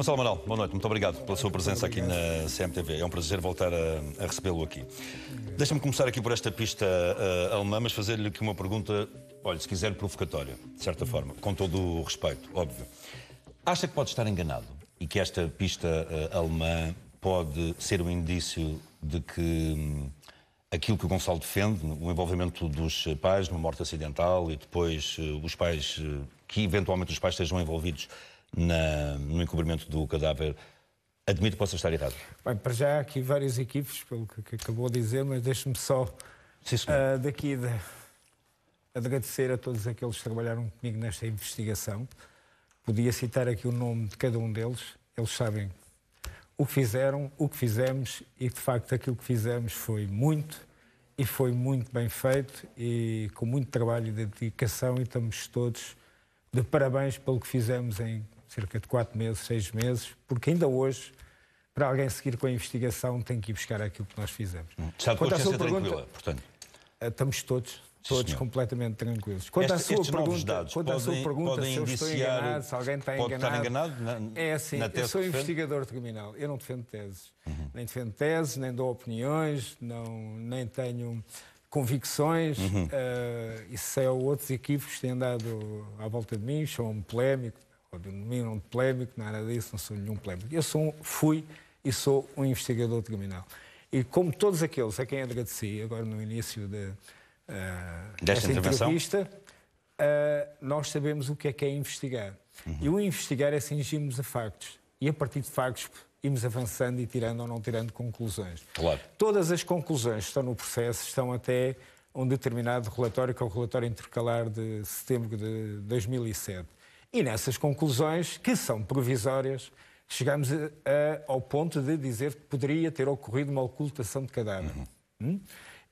Gonçalo Amaral, boa noite. Muito obrigado pela sua presença aqui na CMTV. É um prazer voltar a recebê-lo aqui. Deixa-me começar aqui por esta pista alemã, mas fazer-lhe aqui uma pergunta, olha, se quiser, provocatória, de certa forma, com todo o respeito, óbvio. Acha que pode estar enganado e que esta pista alemã pode ser um indício de que aquilo que o Gonçalo defende, o envolvimento dos pais numa morte acidental e depois os pais, que eventualmente os pais estejam envolvidos no encobrimento do cadáver, admito que possa estar errado? Bem, para já há aqui vários equívocos, pelo que acabou de dizer, mas deixe-me só agradecer a todos aqueles que trabalharam comigo nesta investigação. Podia citar aqui o nome de cada um deles. Eles sabem o que fizeram, o que fizemos e, de facto, aquilo que fizemos foi muito bem feito e com muito trabalho e dedicação, e estamos todos de parabéns pelo que fizemos em cerca de 4 meses, 6 meses, porque ainda hoje, para alguém seguir com a investigação, tem que ir buscar aquilo que nós fizemos. Está de consciência tranquila, portanto? Estamos todos completamente tranquilos. Quanto à sua pergunta, se eu estou enganado, se alguém está enganado, é assim, eu sou investigador criminal, eu não defendo teses. Nem defendo teses, nem dou opiniões, nem tenho convicções. Isso é outros equívocos que têm andado à volta de mim, chamam-me polémico, ou denominam-me polémico, nada disso, não sou nenhum polémico. Eu fui e sou um investigador criminal. E como todos aqueles a quem agradeci, agora no início desta entrevista, nós sabemos o que é investigar. E o investigar é cingirmos a factos. E a partir de factos irmos avançando e tirando ou não tirando conclusões. Claro. Todas as conclusões que estão no processo estão até um determinado relatório, que é o relatório intercalar de setembro de 2007. E nessas conclusões, que são provisórias, chegamos ao ponto de dizer que poderia ter ocorrido uma ocultação de cadáver.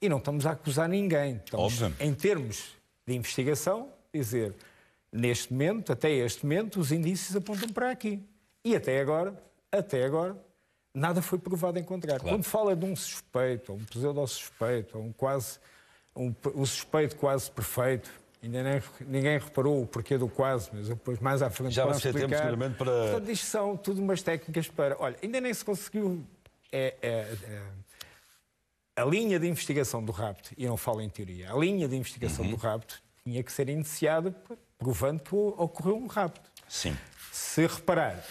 E não estamos a acusar ninguém. Estamos, em termos de investigação, dizer, neste momento, até este momento, os indícios apontam para aqui. E até agora, nada foi provado em contrário. Claro. Quando fala de um suspeito, ou um pseudo-suspeito, ou um suspeito quase perfeito, ainda ninguém reparou o porquê do quase, mas depois mais à frente já posso explicar. Já vamos ter tempo, seguramente, para... Portanto, isto são tudo umas técnicas para... Olha, ainda nem se conseguiu... A linha de investigação do rapto, e não falo em teoria, a linha de investigação do rapto tinha que ser iniciada provando que ocorreu um rapto. Sim. Se reparar,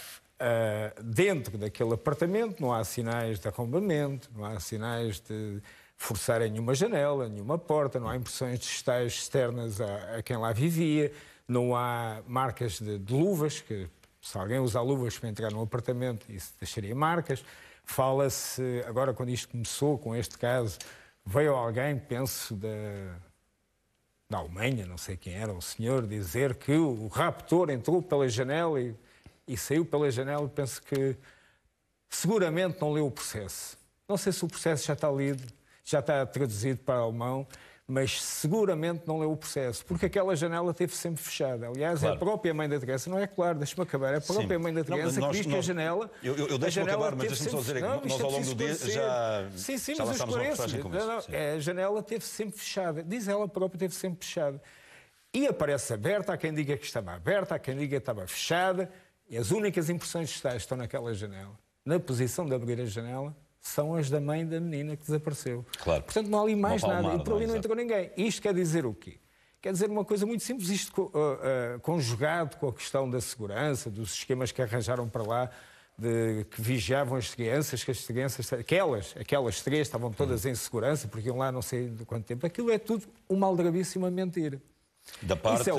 dentro daquele apartamento não há sinais de arrombamento, não há sinais de forçarem nenhuma janela, nenhuma porta, não há impressões digitais externas a quem lá vivia, não há marcas de luvas, que se alguém usar luvas para entrar no apartamento, isso deixaria marcas. Fala-se, agora quando isto começou, com este caso, veio alguém, penso, da Alemanha, não sei quem era, o senhor, dizer que o raptor entrou pela janela e saiu pela janela. Penso que seguramente não leu o processo. Não sei se o processo já está lido, já está traduzido para alemão, mas seguramente não leu o processo, porque aquela janela esteve sempre fechada. Aliás, claro. É a própria mãe da criança, não é claro, deixa-me acabar, é a própria mãe da criança que diz que a janela... Eu deixo-me acabar, mas deixa-me só dizer que nós ao longo do dia já lançámos uma reportagem com isso. A janela esteve sempre fechada, diz ela própria, esteve sempre fechada. E aparece aberta, há quem diga que estava aberta, há quem diga que estava fechada, e as únicas impressões digitais que estão naquela janela, na posição de abrir a janela, são as da mãe da menina que desapareceu. Claro. Portanto, não há ali mais nada. E por ali não entrou ninguém. Isto quer dizer o quê? Quer dizer uma coisa muito simples. Isto conjugado com a questão da segurança, dos esquemas que arranjaram para lá, que vigiavam as crianças, que as crianças, aquelas 3 estavam todas em segurança, porque iam lá não sei de quanto tempo. Aquilo é tudo uma aldrabice e uma mentira. Da parte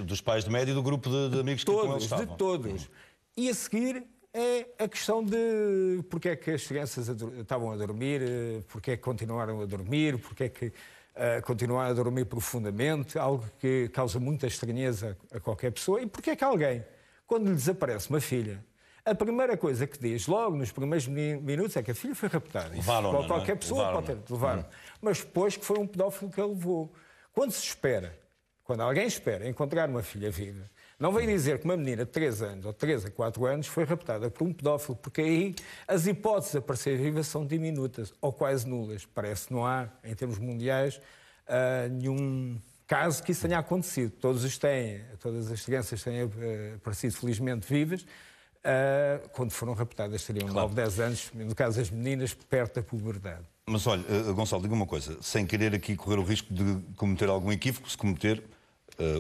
dos pais de médio e do grupo de amigos que com eles estavam. De todos. E a seguir... é a questão de porque é que as crianças estavam a dormir, porque é que continuaram a dormir, porque é que continuaram a dormir profundamente, algo que causa muita estranheza a qualquer pessoa, e porque é que alguém, quando lhe desaparece uma filha, a primeira coisa que diz, logo nos primeiros minutos, é que a filha foi raptada. Levaram-na, qualquer pessoa pode ter, levaram. Mas depois que foi um pedófilo que a levou. Quando alguém espera encontrar uma filha viva, não vem dizer que uma menina de 3 anos ou 3 a 4 anos foi raptada por um pedófilo, porque aí as hipóteses de aparecer viva são diminutas ou quase nulas. Parece que não há, em termos mundiais, nenhum caso que isso tenha acontecido. Todas as crianças têm aparecido felizmente vivas, quando foram raptadas, teriam 9, 10 anos, no caso das meninas, perto da puberdade. Mas olha, Gonçalo, diga uma coisa, sem querer aqui correr o risco de cometer algum equívoco, se cometer,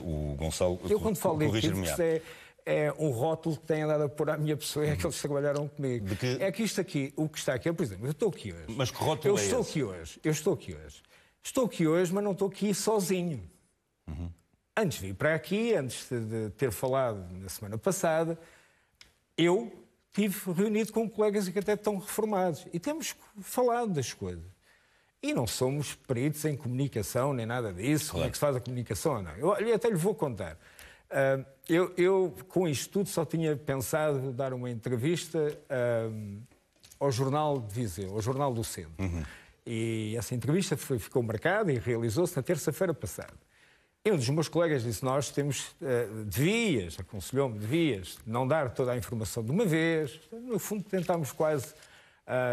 o Gonçalo Eu quando falo de corrigir-me-á. equívocos é um rótulo que têm andado a pôr à minha pessoa, é aqueles que trabalharam comigo. É que isto aqui, o que está aqui, por exemplo, eu estou aqui hoje. Mas que rótulo é esse? Eu estou aqui hoje. Estou aqui hoje, mas não estou aqui sozinho. Antes de vir para aqui, antes de ter falado na semana passada, eu estive reunido com colegas que até estão reformados e temos falado das coisas. E não somos peritos em comunicação, nem nada disso, como é que se faz a comunicação ou não. Eu até lhe vou contar. Eu, com isto tudo, só tinha pensado dar uma entrevista ao Jornal de Viseu, ao Jornal do Centro. E essa entrevista ficou marcada e realizou-se na terça-feira passada. E um dos meus colegas disse, nós temos, devias não dar toda a informação de uma vez. No fundo, tentámos quase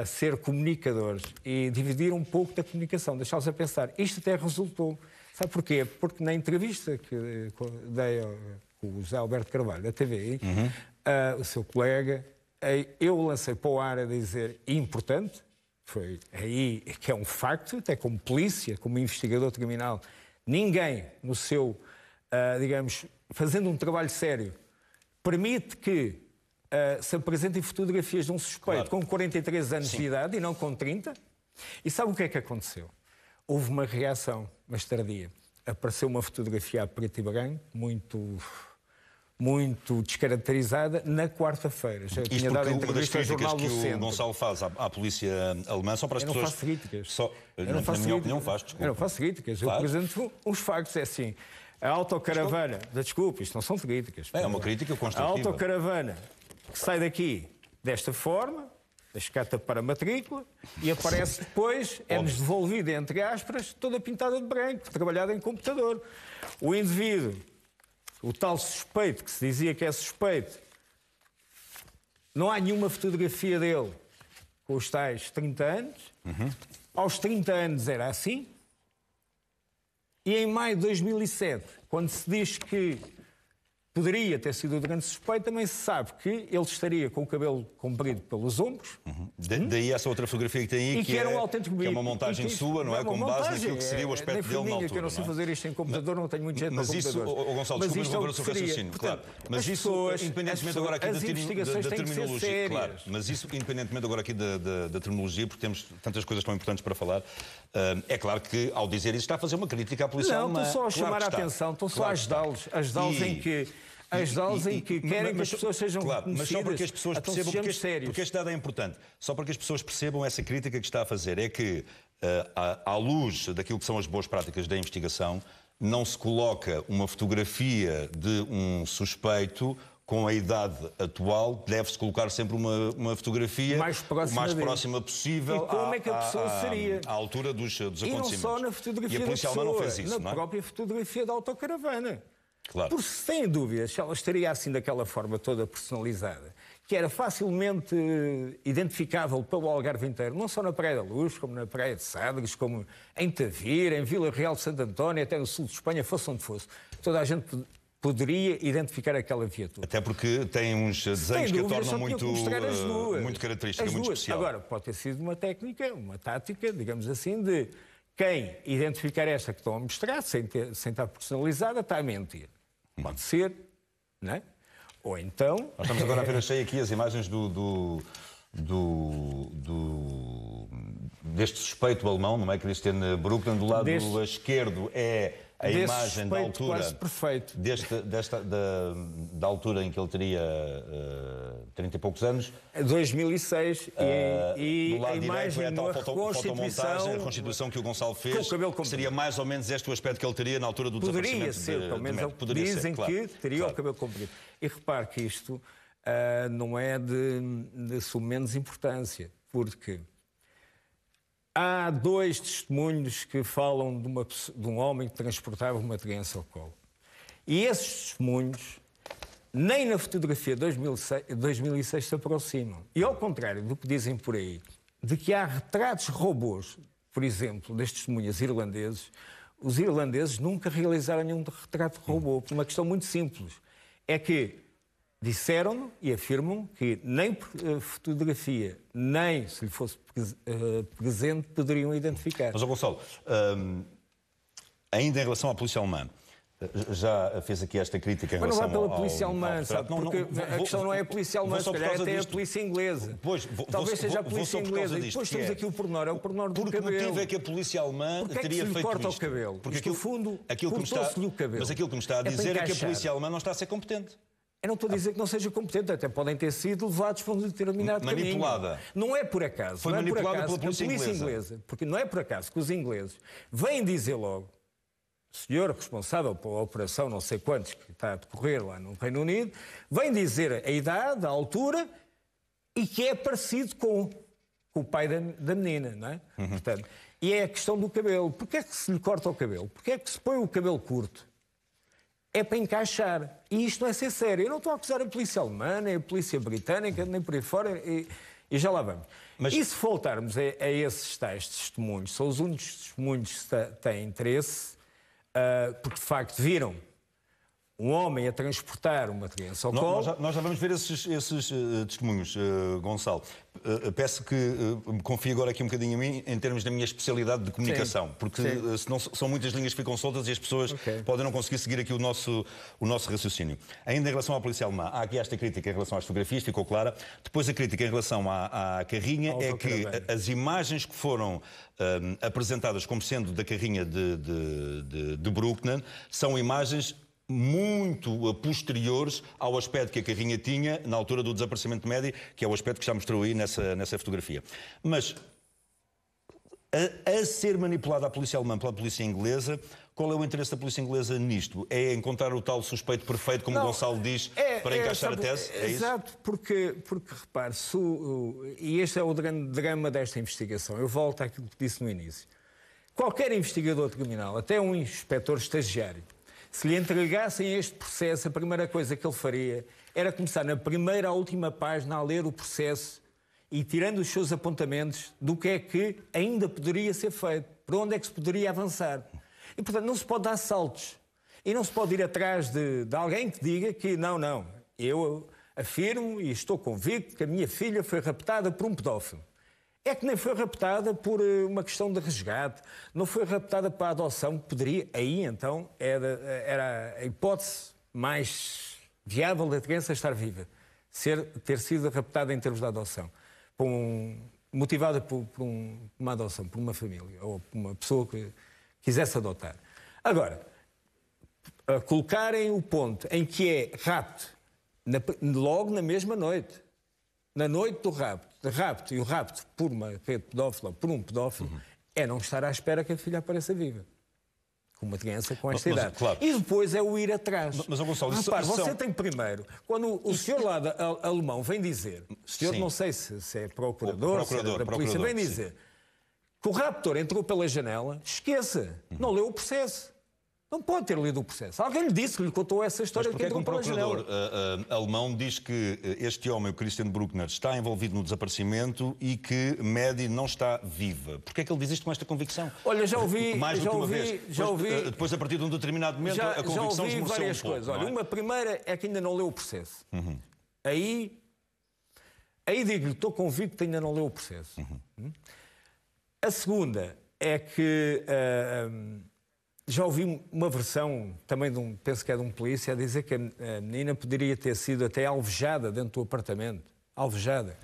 ser comunicadores e dividir um pouco da comunicação, deixá-los a pensar. Isto até resultou. Sabe porquê? Porque na entrevista que dei com o José Alberto Carvalho, da TVI, o seu colega, eu lancei para o ar a dizer importante, foi aí que é um facto, até como polícia, como investigador criminal, ninguém no seu, digamos, fazendo um trabalho sério, permite que se apresentem fotografias de um suspeito com 43 anos de idade e não com 30. E sabe o que é que aconteceu? Houve uma reação, mas tardia. Apareceu uma fotografia a preto e branco, muito descaracterizada, na quarta-feira. Já tinha dado entrevista ao Jornal do Centro. O Gonçalo faz à polícia alemã, só para as pessoas... Eu não faço críticas. Na minha opinião faz, desculpa. Eu não faço críticas. Eu apresento os factos. É assim, a autocaravana... Desculpe, isto não são críticas. É uma crítica construtiva. A autocaravana que sai daqui desta forma, da escata para a matrícula, e aparece depois, é-nos devolvida, entre aspas, toda pintada de branco, trabalhada em computador. O indivíduo, o tal suspeito, que se dizia que é suspeito, não há nenhuma fotografia dele com os tais 30 anos. Aos 30 anos era assim. E em maio de 2007, quando se diz que poderia ter sido o grande suspeito, também se sabe que ele estaria com o cabelo comprido pelos ombros. Daí essa outra fotografia que tem aí, que era um autêntico que é uma montagem sua, não é? Com base naquilo que seria o aspecto dele na altura. Que eu não sei fazer isto em computador, não tenho muito jeito para computadores. Mas isso, Gonçalo, desculpa agora o seu raciocínio, claro. Mas isso, independentemente agora aqui da terminologia, claro, mas isso, independentemente agora aqui da terminologia, porque temos tantas coisas tão importantes para falar, é claro que, ao dizer isso, está a fazer uma crítica à polícia alemã. Não, estou só a chamar a atenção, estou só a ajudá-los em que querem que as pessoas sejam conhecidas. Mas só para que as pessoas percebam, porque este dado é importante, só para que as pessoas percebam essa crítica que está a fazer, é que, à luz daquilo que são as boas práticas da investigação, não se coloca uma fotografia de um suspeito com a idade atual, deve-se colocar sempre uma fotografia mais próxima possível e como é que a pessoa seria? À altura dos acontecimentos. E não só na fotografia e a polícia alemã não fez isso, na própria fotografia da autocaravana. Claro. Porque se têm dúvidas se ela estaria assim daquela forma toda personalizada, que era facilmente identificável pelo Algarve inteiro, não só na Praia da Luz, como na Praia de Sagres, como em Tavira, em Vila Real de Santo António, até no sul de Espanha, fosse onde fosse. Toda a gente poderia identificar aquela viatura. Até porque tem uns desenhos que a tornam muito característica, muito especial. Agora, pode ter sido uma técnica, uma tática, digamos assim, de quem identificar esta que estão a mostrar, sem estar personalizada, está a mentir. Pode ser, não é? Ou então... Nós estamos agora a ver, achei aqui as imagens deste suspeito alemão, no Christian Bruckner, do lado esquerdo é a imagem da altura... quase perfeito. Da altura em que ele teria 30 e poucos anos. 2006 e do lado a imagem é a tal fotomontagem, a da reconstituição que o Gonçalo fez, que seria mais ou menos este o aspecto que ele teria na altura do desaparecimento. Pelo menos dizem que teria o cabelo comprido. E repare que isto não é de sumenos importância, porque há 2 testemunhos que falam de um homem que transportava uma criança ao colo. E esses testemunhos nem na fotografia de 2006 se aproximam. E ao contrário do que dizem por aí, de que há retratos robôs, por exemplo, das testemunhas irlandeses, os irlandeses nunca realizaram nenhum retrato robô, por uma questão muito simples. É que disseram e afirmam que nem por fotografia, nem se lhe fosse presente, poderiam identificar. Mas, Gonçalo, ainda em relação à polícia alemã, já fez aqui esta crítica em relação ao... Mas não vai pela polícia alemã, sabe? Porque a questão não é a polícia alemã, se calhar até é a polícia inglesa. Talvez seja a polícia inglesa. E depois temos aqui o pormenor, é o pormenor do cabelo. Porque o motivo é que a polícia alemã teria feito isto? Corta o cabelo? Porque no fundo, cortou-se-lhe o cabelo. Mas aquilo que me está a dizer é que a polícia alemã não está a ser competente. Eu não estou a dizer que não seja competente, até podem ter sido levados para um determinado manipulada. caminho. Não é por acaso. Foi manipulada pela polícia inglesa. Porque não é por acaso que os ingleses vêm dizer logo: o senhor responsável pela operação não sei quantos que está a decorrer lá no Reino Unido, vem dizer a idade, a altura e que é parecido com o pai da menina, não é? Portanto, e é a questão do cabelo. Porquê é que se lhe corta o cabelo? Porquê é que se põe o cabelo curto? É para encaixar. E isto não é ser sério. Eu não estou a acusar a polícia alemã, nem a polícia britânica, nem por aí fora, e já lá vamos. Mas... E se voltarmos a esses tais testemunhos, são os únicos testemunhos que têm interesse, porque de facto viram um homem a transportar uma criança ao colo. Nós já vamos ver esses testemunhos, Gonçalo. Peço que me confie agora aqui um bocadinho a mim em termos da minha especialidade de comunicação, sim, porque senão são muitas linhas que ficam soltas e as pessoas podem não conseguir seguir aqui o nosso raciocínio. Ainda em relação à polícia alemã, há aqui esta crítica em relação às fotografias, ficou clara. Depois a crítica em relação à carrinha é que as imagens que foram apresentadas como sendo da carrinha de Bruckner são imagens muito posteriores ao aspecto que a carrinha tinha na altura do desaparecimento de Mehdi, que é o aspecto que já mostrou aí nessa fotografia. Mas, a ser manipulada a polícia alemã pela polícia inglesa, qual é o interesse da polícia inglesa nisto? É encontrar o tal suspeito perfeito, como o Gonçalo diz, para encaixar a tese? É isso? Exato, porque repare, e este é o grande drama desta investigação. Eu volto àquilo que disse no início. Qualquer investigador criminal, até um inspetor estagiário, se lhe entregassem este processo, a primeira coisa que ele faria era começar na primeira à última página a ler o processo e tirando os seus apontamentos do que é que ainda poderia ser feito, para onde é que se poderia avançar. E, portanto, não se pode dar saltos. E não se pode ir atrás de alguém que diga que não, eu afirmo e estou convicto que a minha filha foi raptada por um pedófilo. É que nem foi raptada por uma questão de resgate, não foi raptada para a adoção, que poderia, aí então, era a hipótese mais viável da criança estar viva, ter sido raptada em termos de adoção, motivada por uma adoção, por uma família, ou por uma pessoa que quisesse adotar. Agora, colocarem o ponto em que é rapto, logo na mesma noite, na noite do rapto, e o rapto por uma rede pedófila, por um pedófilo, é não estar à espera que a filha apareça viva. Com uma criança com esta idade. Claro. E depois é o ir atrás. Mas Gonçalo, repare, você tem primeiro, quando o senhor lá alemão vem dizer, o senhor não sei se é procurador, se é da polícia, vem dizer que o raptor entrou pela janela, esqueça, não leu o processo. Não pode ter lido o processo. Alguém lhe disse que lhe contou essa história que entrou pela janela. Mas porque um procurador alemão diz que este homem, o Christian Bruckner, está envolvido no desaparecimento e que Mehdi não está viva? Porquê é que ele diz isto com esta convicção? Olha, já ouvi... Depois, a partir de um determinado momento, a convicção esmoreceu várias coisas. Olha, uma primeira é que ainda não leu o processo. Aí digo-lhe, estou convicto que ainda não leu o processo. A segunda é que... já ouvi uma versão, também penso que é de um polícia, a dizer que a menina poderia ter sido até alvejada dentro do apartamento. Alvejada.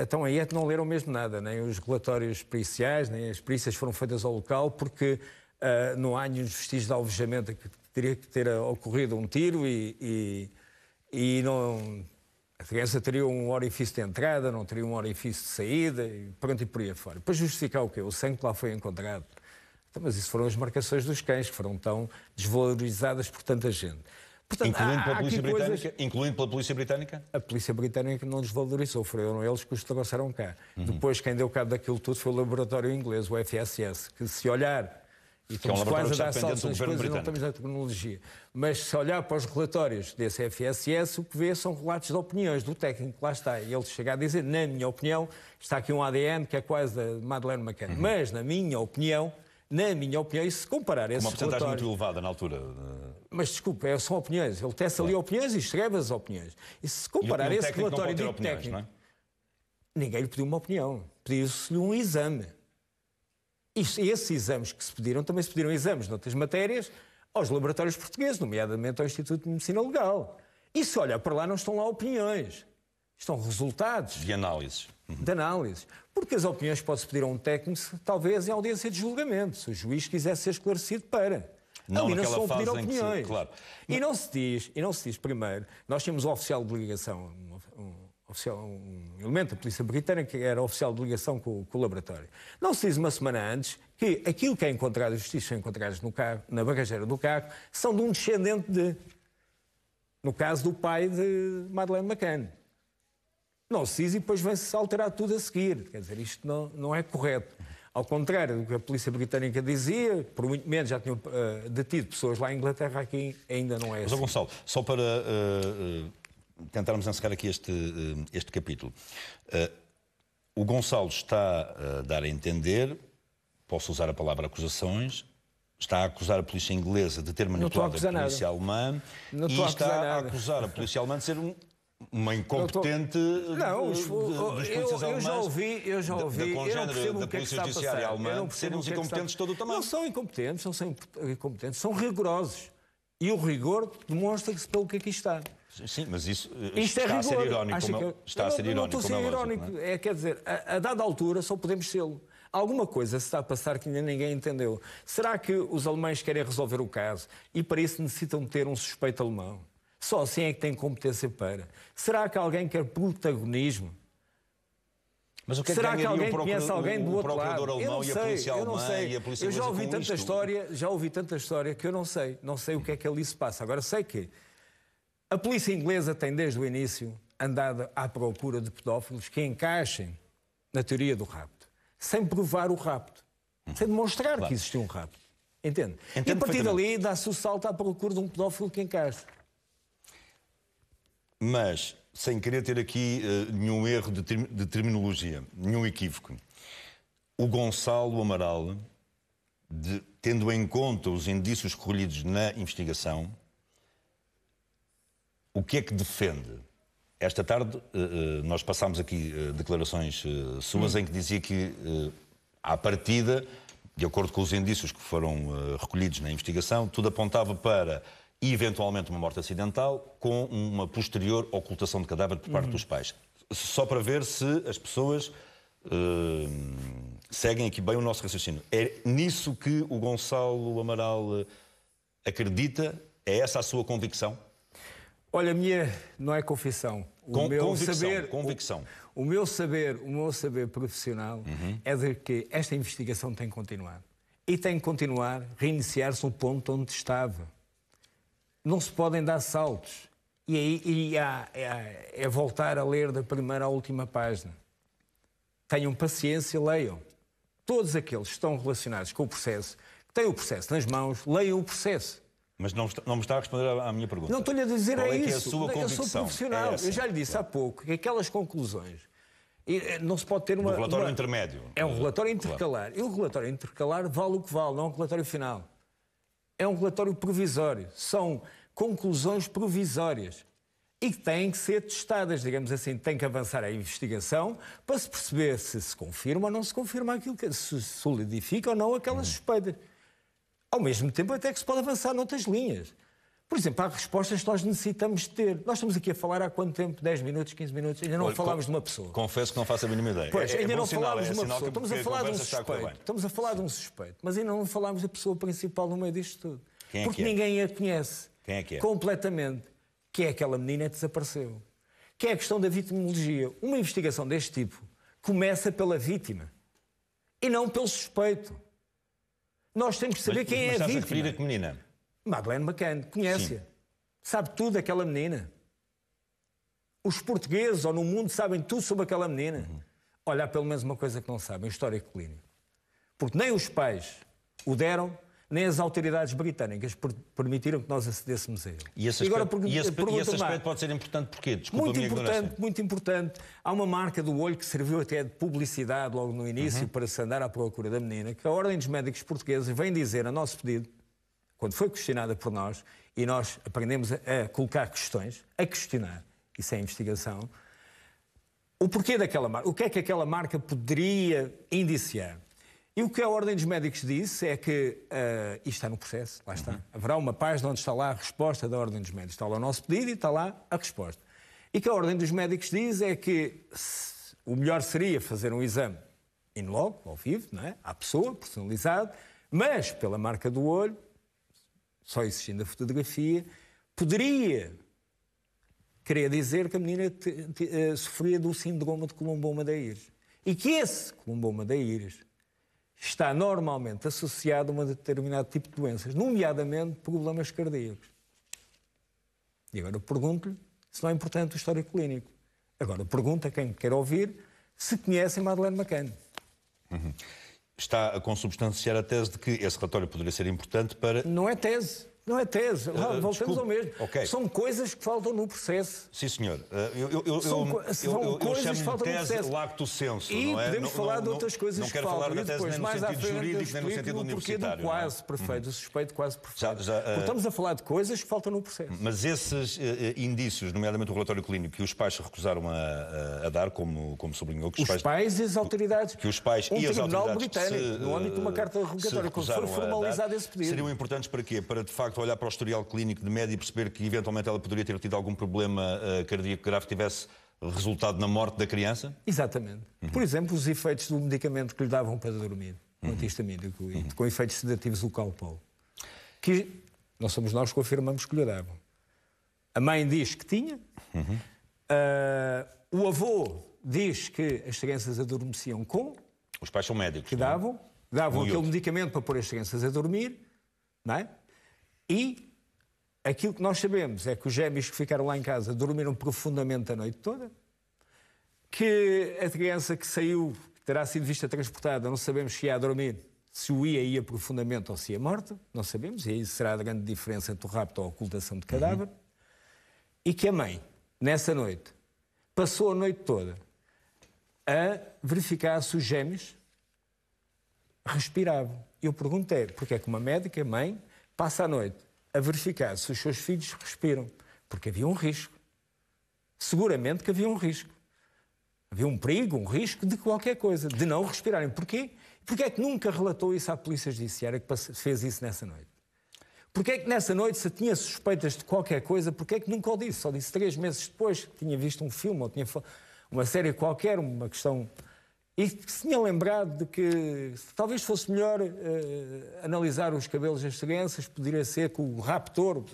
Então aí é que não leram mesmo nada, nem os relatórios periciais, nem as perícias foram feitas ao local, porque não há nenhum vestígio de alvejamento, que teria que ter ocorrido um tiro e não... A criança teria um orifício de entrada, não teria um orifício de saída, e pronto, e por aí afora. Para justificar o quê? O sangue que lá foi encontrado. Mas isso foram as marcações dos cães, que foram tão desvalorizadas por tanta gente. Portanto, incluindo pela Polícia Britânica? A Polícia Britânica não desvalorizou, foram eles que os trouxeram cá. Depois, quem deu cabo daquilo tudo foi o laboratório inglês, o FSS, que se olhar... E estamos quase a dar saltos nas coisas e não estamos na tecnologia. Mas se olhar para os relatórios desse FSS, o que vê são relatos de opiniões do técnico que lá está. E ele chega a dizer, na minha opinião, está aqui um ADN que é quase da Madeleine McCann. Mas, na minha opinião, e se comparar esses relatórios... Uma porcentagem muito elevada na altura. Mas, desculpa, são opiniões. Ele tece ali opiniões e escreve as opiniões. E se comparar esse relatório de técnico... Não é? Ninguém lhe pediu uma opinião. Pediu-se-lhe um exame. E esses exames que se pediram, também se pediram exames noutras matérias aos laboratórios portugueses, nomeadamente ao Instituto de Medicina Legal. E se olhar para lá, não estão lá opiniões. Estão resultados. De análises. De análises. Porque as opiniões pode-se pedir a um técnico, talvez em audiência de julgamento, se o juiz quisesse ser esclarecido para. Não ali não naquela estão a pedir fase opiniões. em que claro. E não se diz, primeiro, nós tínhamos um oficial de ligação, um elemento da polícia britânica que era oficial de ligação com o laboratório. Não se diz uma semana antes que aquilo que é encontrado, os vestígios que são encontrados no carro, na bagageira do carro, são de um descendente no caso do pai de Madeleine McCann. Não se diz e depois vem-se alterar tudo a seguir. Quer dizer, isto não é correto. Ao contrário do que a polícia britânica dizia, por muito menos já tinham detido pessoas lá em Inglaterra, aqui ainda não é assim. Mas, Gonçalo, só para tentarmos encerrar aqui este capítulo. O Gonçalo está a dar a entender, posso usar a palavra acusações, está a acusar a polícia inglesa de ter manipulado a polícia alemã e está a acusar a polícia alemã de ser uma incompetente dos polícias alemães. Eu já ouvi. Da congénere da polícia judiciária alemã de serem uns incompetentes de todo o tamanho. Não são incompetentes, não são incompetentes, são rigorosos. E o rigor demonstra-se pelo que aqui está. Sim, mas isso está a ser irónico. Está a ser irónico. Não estou a ser irónico. Quer dizer, a dada altura só podemos sê-lo. Alguma coisa se está a passar que ainda ninguém entendeu. Será que os alemães querem resolver o caso e para isso necessitam de ter um suspeito alemão? Só assim é que têm competência para. Será que alguém quer protagonismo? Mas o que é Será que alguém conhece alguém do outro lado? Procurador alemão e a polícia alemã e a polícia inglesa? Eu já ouvi tanta história que eu não sei. Não sei o que é que ali se passa. Agora sei que a polícia inglesa tem desde o início andado à procura de pedófilos que encaixem na teoria do rapto, sem provar o rapto, sem demonstrar que existiu um rapto. Entende? E a partir dali dá-se o salto à procura de um pedófilo que encaixe. Mas, sem querer ter aqui nenhum erro de terminologia, nenhum equívoco, o Gonçalo Amaral, tendo em conta os indícios recolhidos na investigação, o que é que defende? Esta tarde nós passámos aqui declarações suas em que dizia que, à partida, de acordo com os indícios que foram recolhidos na investigação, tudo apontava para eventualmente uma morte acidental com uma posterior ocultação de cadáver por parte dos pais. Só para ver se as pessoas seguem aqui bem o nosso raciocínio. É nisso que o Gonçalo Amaral acredita? É essa a sua convicção? Olha, a minha não é confissão. Convicção. O meu saber profissional é de que esta investigação tem que continuar. E tem que continuar, reiniciar-se no ponto onde estava. Não se podem dar saltos. E é voltar a ler da primeira à última página. Tenham paciência, leiam. Todos aqueles que estão relacionados com o processo, que têm o processo nas mãos, leiam o processo. Mas não me está a responder à minha pergunta. Não estou-lhe a dizer Qual é isso. Que é a sua convicção? Eu sou profissional. Eu já lhe disse há pouco que aquelas conclusões... Não se pode ter uma... Um relatório intermédio. É um relatório intercalar. E o relatório intercalar vale o que vale, não é um relatório final. É um relatório provisório. São conclusões provisórias. E que têm que ser testadas, digamos assim. Tem que avançar a investigação para se perceber se se confirma ou não se confirma aquilo que se solidifica ou não aquelas suspeitas. Ao mesmo tempo, até que se pode avançar noutras linhas. Por exemplo, há respostas que nós necessitamos de ter. Nós estamos aqui a falar há quanto tempo? 10 minutos, 15 minutos? Ainda não falámos de uma pessoa. Confesso que não faço a mínima ideia. Pois, ainda não falámos de uma pessoa. Estamos a falar de um suspeito. Estamos a falar de um suspeito. Mas ainda não falámos da pessoa principal no meio disto tudo. Porque ninguém a conhece. Quem é que é? Completamente. Que é aquela menina que desapareceu. Que é a questão da vitimologia. Uma investigação deste tipo começa pela vítima. E não pelo suspeito. Nós temos que saber quem é a vítima. Mas estás a referir a que menina? Madeleine McCann. Conhece-a. Sabe tudo daquela menina. Os portugueses ou no mundo sabem tudo sobre aquela menina. Olha, há pelo menos uma coisa que não sabem, o histórico clínico. Porque nem os pais o deram, nem as autoridades britânicas permitiram que nós acedêssemos a ele. E esse aspecto pode ser importante porquê? Desculpa a minha ignorância. Muito importante. Há uma marca do olho que serviu até de publicidade logo no início para se andar à procura da menina, que a Ordem dos Médicos Portugueses vem dizer, a nosso pedido, quando foi questionada por nós, e nós aprendemos a colocar questões, a questionar, isso é investigação, o porquê daquela marca, o que é que aquela marca poderia indiciar. E o que a Ordem dos Médicos disse é que, isto está no processo, lá está, haverá uma página onde está lá a resposta da Ordem dos Médicos, está lá o nosso pedido e está lá a resposta. E o que a Ordem dos Médicos diz é que o melhor seria fazer um exame in loco, ao vivo, não é? À pessoa, personalizado, mas pela marca do olho, só existindo a fotografia, poderia querer dizer que a menina sofria do síndrome de colomboma da íris. E que esse colomboma da íris está normalmente associado a um determinado tipo de doenças, nomeadamente problemas cardíacos. E agora pergunto-lhe se não é importante o histórico clínico. Agora pergunta quem quer ouvir se conhecem Madeleine McCann. Está a consubstanciar a tese de que esse relatório poderia ser importante para... Não é tese. Não é tese. Voltamos desculpe. ao mesmo. Okay. São coisas que faltam no processo. Sim, senhor. São coisas que faltam no tese processo. lacto senso, E não é? podemos falar de outras coisas não que quero faltam. falar da E tese depois, nem no mais à sentido frente, jurídico, nem no sentido o porquê do universitário. quase perfeito, o suspeito quase perfeito. Porque estamos a falar de coisas que faltam no processo. Mas esses indícios, nomeadamente o relatório clínico, que os pais se recusaram a dar, como sublinhou, que os pais e as autoridades. Que os pais e as tribunal autoridades britânico, no âmbito de uma carta revogatória, quando for formalizado esse pedido. Seriam importantes para quê? Para, de facto, olhar para o historial clínico de média e perceber que, eventualmente, ela poderia ter tido algum problema cardíaco grave que tivesse resultado na morte da criança? Exatamente. Por exemplo, os efeitos do medicamento que lhe davam para dormir, o antihistamínico, com efeitos sedativos do Calpol, que não somos nós que confirmamos que lhe davam. A mãe diz que tinha, o avô diz que as crianças adormeciam com... Os pais são médicos. Que davam aquele medicamento para pôr as crianças a dormir, não é? E aquilo que nós sabemos é que os gêmeos que ficaram lá em casa dormiram profundamente a noite toda, que a criança que saiu, que terá sido vista transportada, não sabemos se ia a dormir, se o ia profundamente ou se ia morta, não sabemos, e aí será a grande diferença entre o rapto ou a ocultação de cadáver, e que a mãe, nessa noite, passou a noite toda a verificar se os gêmeos respiravam. Eu pergunto porque é que uma médica, mãe, passa a noite a verificar se os seus filhos respiram, porque havia um risco. Seguramente que havia um risco. Havia um perigo, um risco de qualquer coisa, de não respirarem. Porquê? Porquê é que nunca relatou isso à Polícia Judiciária que fez isso nessa noite? Porquê é que nessa noite, se tinha suspeitas de qualquer coisa, porquê é que nunca o disse? Só disse 3 meses depois que tinha visto um filme ou tinha uma série qualquer, uma questão... E que se tinha lembrado de que talvez fosse melhor analisar os cabelos das crianças, poderia ser que o raptor,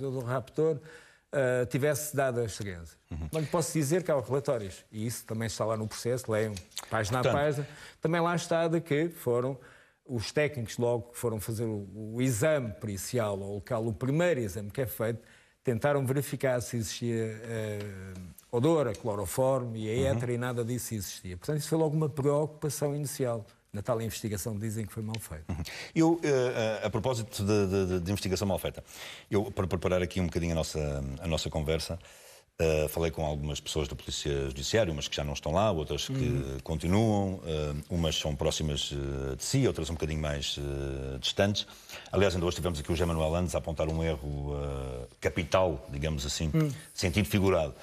tivesse dado às crianças. Mas lhe posso dizer que há relatórios, e isso também está lá no processo, leiam página a página, também lá está de que foram os técnicos logo que foram fazer o exame pericial ao local, o primeiro exame que é feito, tentaram verificar se existia odor, a cloroforme e a éter, e nada disso existia. Portanto, isso foi logo uma preocupação inicial. Na tal investigação dizem que foi mal feita. Eu, a propósito de investigação mal feita, eu, para preparar aqui um bocadinho a nossa conversa, falei com algumas pessoas da Polícia Judiciária, umas que já não estão lá, outras que continuam, umas são próximas de si, outras um bocadinho mais distantes. Aliás, ainda hoje tivemos aqui o José Manuel Andes a apontar um erro capital, digamos assim, sentido figurado,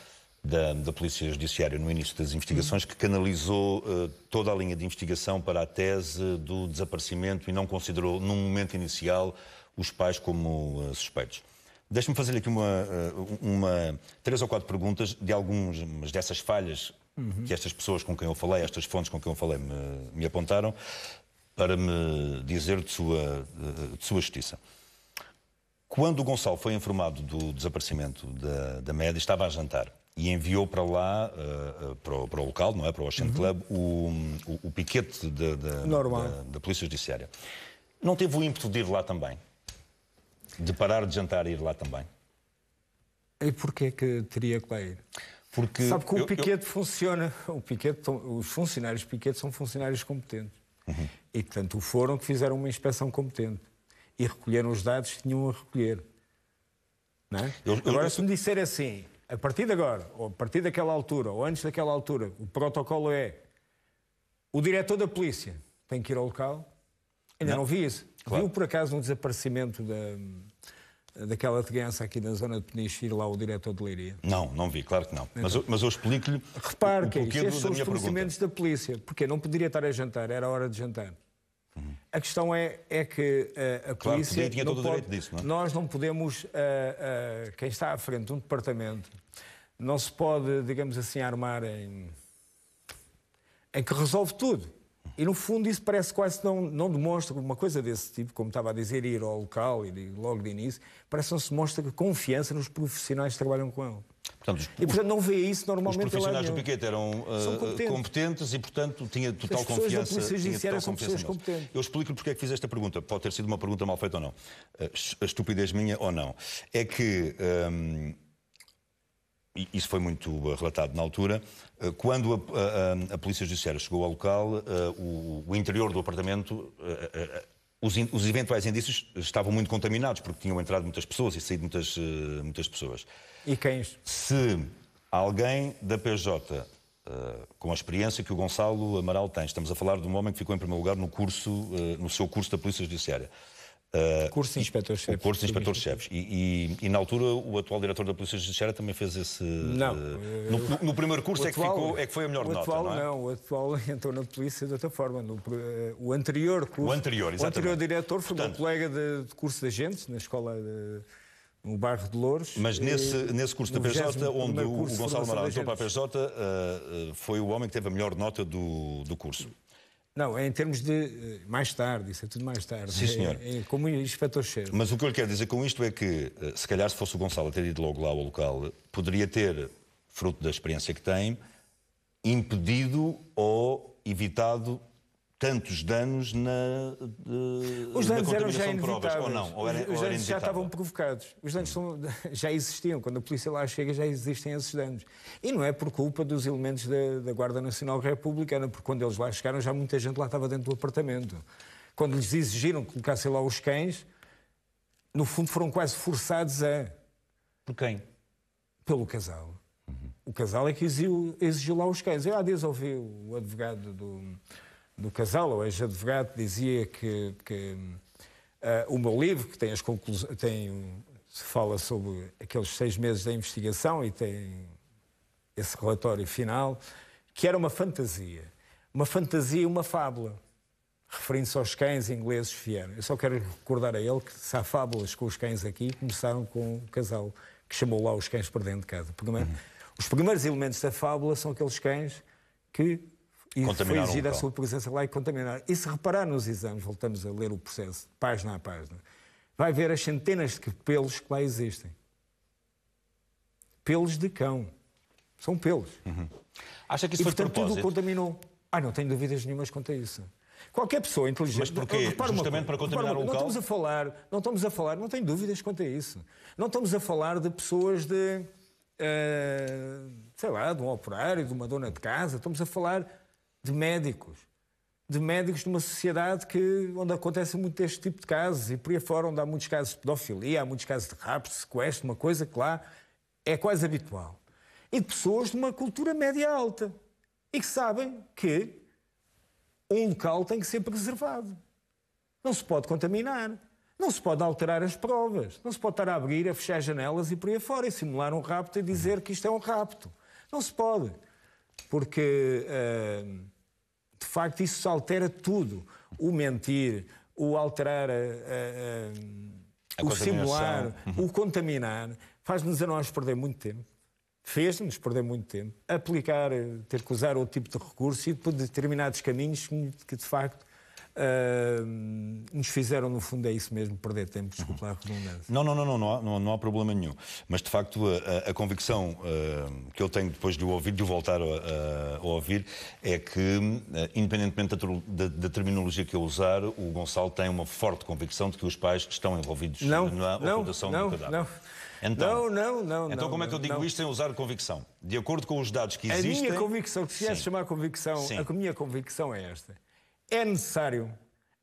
da Polícia Judiciária no início das investigações, que canalizou toda a linha de investigação para a tese do desaparecimento e não considerou, num momento inicial, os pais como suspeitos. Deixe-me fazer aqui 3 ou 4 perguntas de algumas dessas falhas que estas pessoas com quem eu falei, estas fontes com quem eu falei, me apontaram, para me dizer de sua justiça. Quando o Gonçalo foi informado do desaparecimento da Média, estava a jantar e enviou para lá, para o local, não é? Para o Ocean Club, o piquete da Polícia Judiciária. Não teve o ímpeto de ir lá também? De parar de jantar e ir lá também? E porquê que teria que lá ir? Porque sabe que o piquete funciona. Os funcionários piquete são funcionários competentes. E, portanto, foram que fizeram uma inspeção competente. E recolheram os dados que tinham a recolher. Não é? Agora, se me disser assim, a partir de agora, ou a partir daquela altura, ou antes daquela altura, o protocolo é o diretor da polícia tem que ir ao local, Ainda não vi isso. Claro. Viu, por acaso, um desaparecimento daquela criança aqui na zona de Peniche, ir lá o diretor de Leiria? Não vi, claro que não. Mas eu explico-lhe Repare o que porquê estes da são os minha pergunta. procedimentos da polícia. Porque não poderia estar a jantar, era hora de jantar. A questão é que a Claro, polícia tinha todo o direito disso, não é? Nós não podemos, quem está à frente de um departamento, não se pode, digamos assim, armar em que resolve tudo. E no fundo isso parece quase que não demonstra uma coisa desse tipo, como estava a dizer, ir ao local e logo de início, parece que não se demonstra confiança nos profissionais que trabalham com ele. Portanto, não vê isso normalmente. Os profissionais do piquete eram competentes e, portanto, tinha total confiança. As pessoas da Polícia Judiciária são pessoas competentes. Eu explico-lhe porque é que fiz esta pergunta. Pode ter sido uma pergunta mal feita ou não. A estupidez minha ou não. É que, isso foi muito relatado na altura, quando a Polícia Judiciária chegou ao local, o interior do apartamento... Os eventuais indícios estavam muito contaminados, porque tinham entrado muitas pessoas e saído muitas pessoas. E cães? Se alguém da PJ, com a experiência que o Gonçalo Amaral tem, estamos a falar de um homem que ficou em primeiro lugar no seu curso da Polícia Judiciária. Curso de inspectores-chefes. O curso de inspectores-chefes. E na altura o atual diretor da Polícia Judiciária também fez esse... Não. No primeiro curso é que foi a melhor nota, não é? Não, o atual entrou na polícia de outra forma. O anterior curso... O anterior, exatamente. O anterior diretor foi meu colega de curso de agentes na escola no bairro de Louros. Mas nesse curso da PJ, onde o Gonçalo Amaral entrou para a PJ, foi o homem que teve a melhor nota do curso. Não, é em termos de... Mais tarde, isso é tudo mais tarde. Sim, senhor. Como inspetor-chefe. Mas o que eu lhe quero dizer com isto é que, se calhar, se fosse o Gonçalo a ter ido logo lá ao local, poderia ter, fruto da experiência que tem, impedido ou evitado tantos danos os danos na eram já contaminação de provas, inevitáveis. ou não? Ou era Os danos já inevitável? estavam provocados. Os danos já existiam. Quando a polícia lá chega, já existem esses danos. E não é por culpa dos elementos da Guarda Nacional Republicana, porque quando eles lá chegaram, já muita gente lá estava dentro do apartamento. Quando lhes exigiram que colocassem lá os cães, no fundo foram quase forçados a... Por quem? Pelo casal. O casal é que exigiu lá os cães. Eu há dias ouvi o advogado do casal, o ex-advogado, dizia que o meu livro, que tem as conclusões, se fala sobre aqueles 6 meses da investigação e tem esse relatório final, que era uma fantasia e uma fábula, referindo-se aos cães ingleses que vieram. Eu só quero recordar a ele que se há fábulas com os cães aqui, começaram com o casal que chamou lá os cães para dentro de casa. Os primeiros elementos da fábula são aqueles cães que foi exigida a sua presença lá e contaminar. E se reparar nos exames, voltamos a ler o processo, página a página, vai ver as centenas de pelos que lá existem. Pelos de cão. São pelos. Acha que isso foi de portanto, propósito? tudo contaminou. Não tenho dúvidas nenhumas quanto a isso. Qualquer pessoa inteligente... Mas porquê? Justamente para contaminar o local? Não estamos a falar, não tenho dúvidas quanto a isso. Não estamos a falar de pessoas de... sei lá, de um operário, de uma dona de casa. Estamos a falar de médicos numa sociedade onde acontece muito este tipo de casos e por aí fora, onde há muitos casos de pedofilia, há muitos casos de raptos, de sequestro, uma coisa que lá é quase habitual. E de pessoas de uma cultura média-alta e que sabem que um local tem que ser preservado. Não se pode contaminar, não se pode alterar as provas, não se pode estar a abrir, a fechar janelas e por aí fora e simular um rapto e dizer que isto é um rapto. Não se pode. Porque, de facto, isso altera tudo. O mentir, o alterar, o simular, o contaminar, faz-nos a nós perder muito tempo. Fez-nos perder muito tempo. Aplicar, ter que usar outro tipo de recurso e por determinados caminhos que, de facto, nos fizeram, no fundo, é isso mesmo, perder tempo, desculpa a redundância. Não há problema nenhum. Mas, de facto, a convicção que eu tenho depois de o ouvir, de o voltar a ouvir, é que, independentemente da terminologia que eu usar, o Gonçalo tem uma forte convicção de que os pais estão envolvidos na ocultação do cadáver. Então, como é que eu digo isto sem usar convicção? De acordo com os dados que existem... A minha convicção, se viesse chamar convicção, a minha convicção é esta. É necessário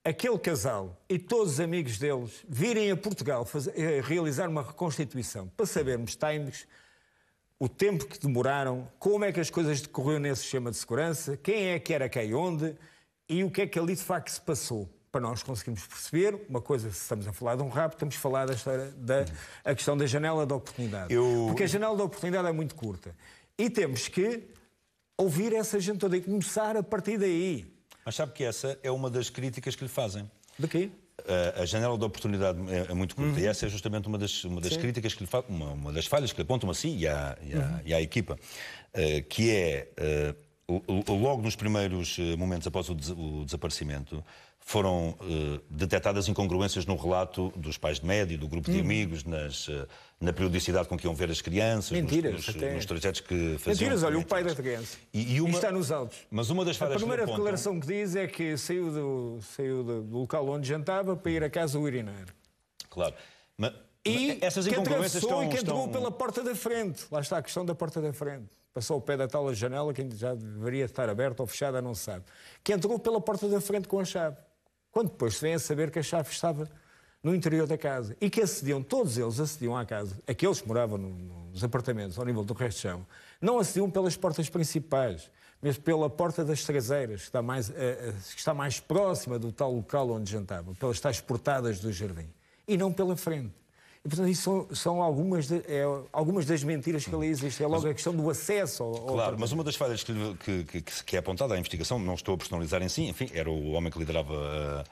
aquele casal e todos os amigos deles virem a Portugal realizar uma reconstituição para sabermos times, o tempo que demoraram, como é que as coisas decorreram nesse sistema de segurança, quem é que era quem onde e o que é que ali de facto se passou. para nós conseguirmos perceber uma coisa, se estamos a falar de um rapto, estamos a falar da história da a questão da janela de oportunidade. Porque a janela de oportunidade é muito curta. E temos que ouvir essa gente toda e começar a partir daí. Mas sabe que essa é uma das críticas que lhe fazem. De quê? A janela de oportunidade é muito curta. E essa é justamente uma das críticas que lhe fazem, uma das falhas que lhe apontam a si e à equipa, que é, logo nos primeiros momentos após o desaparecimento, foram detectadas incongruências no relato dos pais de médio, do grupo de amigos, na periodicidade com que iam ver as crianças, nos trajetos que faziam. Mentiras, olha, o pai da criança. E está nos autos. Mas uma das falhas a primeira declaração que diz é que saiu do local onde jantava para ir à casa do urinário. Claro. Mas e essas incongruências que entrou pela porta da frente. Lá está a questão da porta da frente. Passou ao pé da tal janela, que já deveria estar aberta ou fechada, não se sabe. Que entrou pela porta da frente com a chave. Quando depois se vem a saber que a chave estava no interior da casa e que todos eles acediam à casa, aqueles que moravam nos apartamentos ao nível do resto de chão, não acediam pelas portas principais, mas pela porta das traseiras, que está mais próxima do tal local onde jantavam, pelas tais portadas do jardim, e não pela frente. E, portanto, isso são algumas das mentiras que ali existem. É logo a questão do acesso ao Claro, mas uma das falhas que é apontada à investigação, não estou a personalizar em si, enfim, era o homem que liderava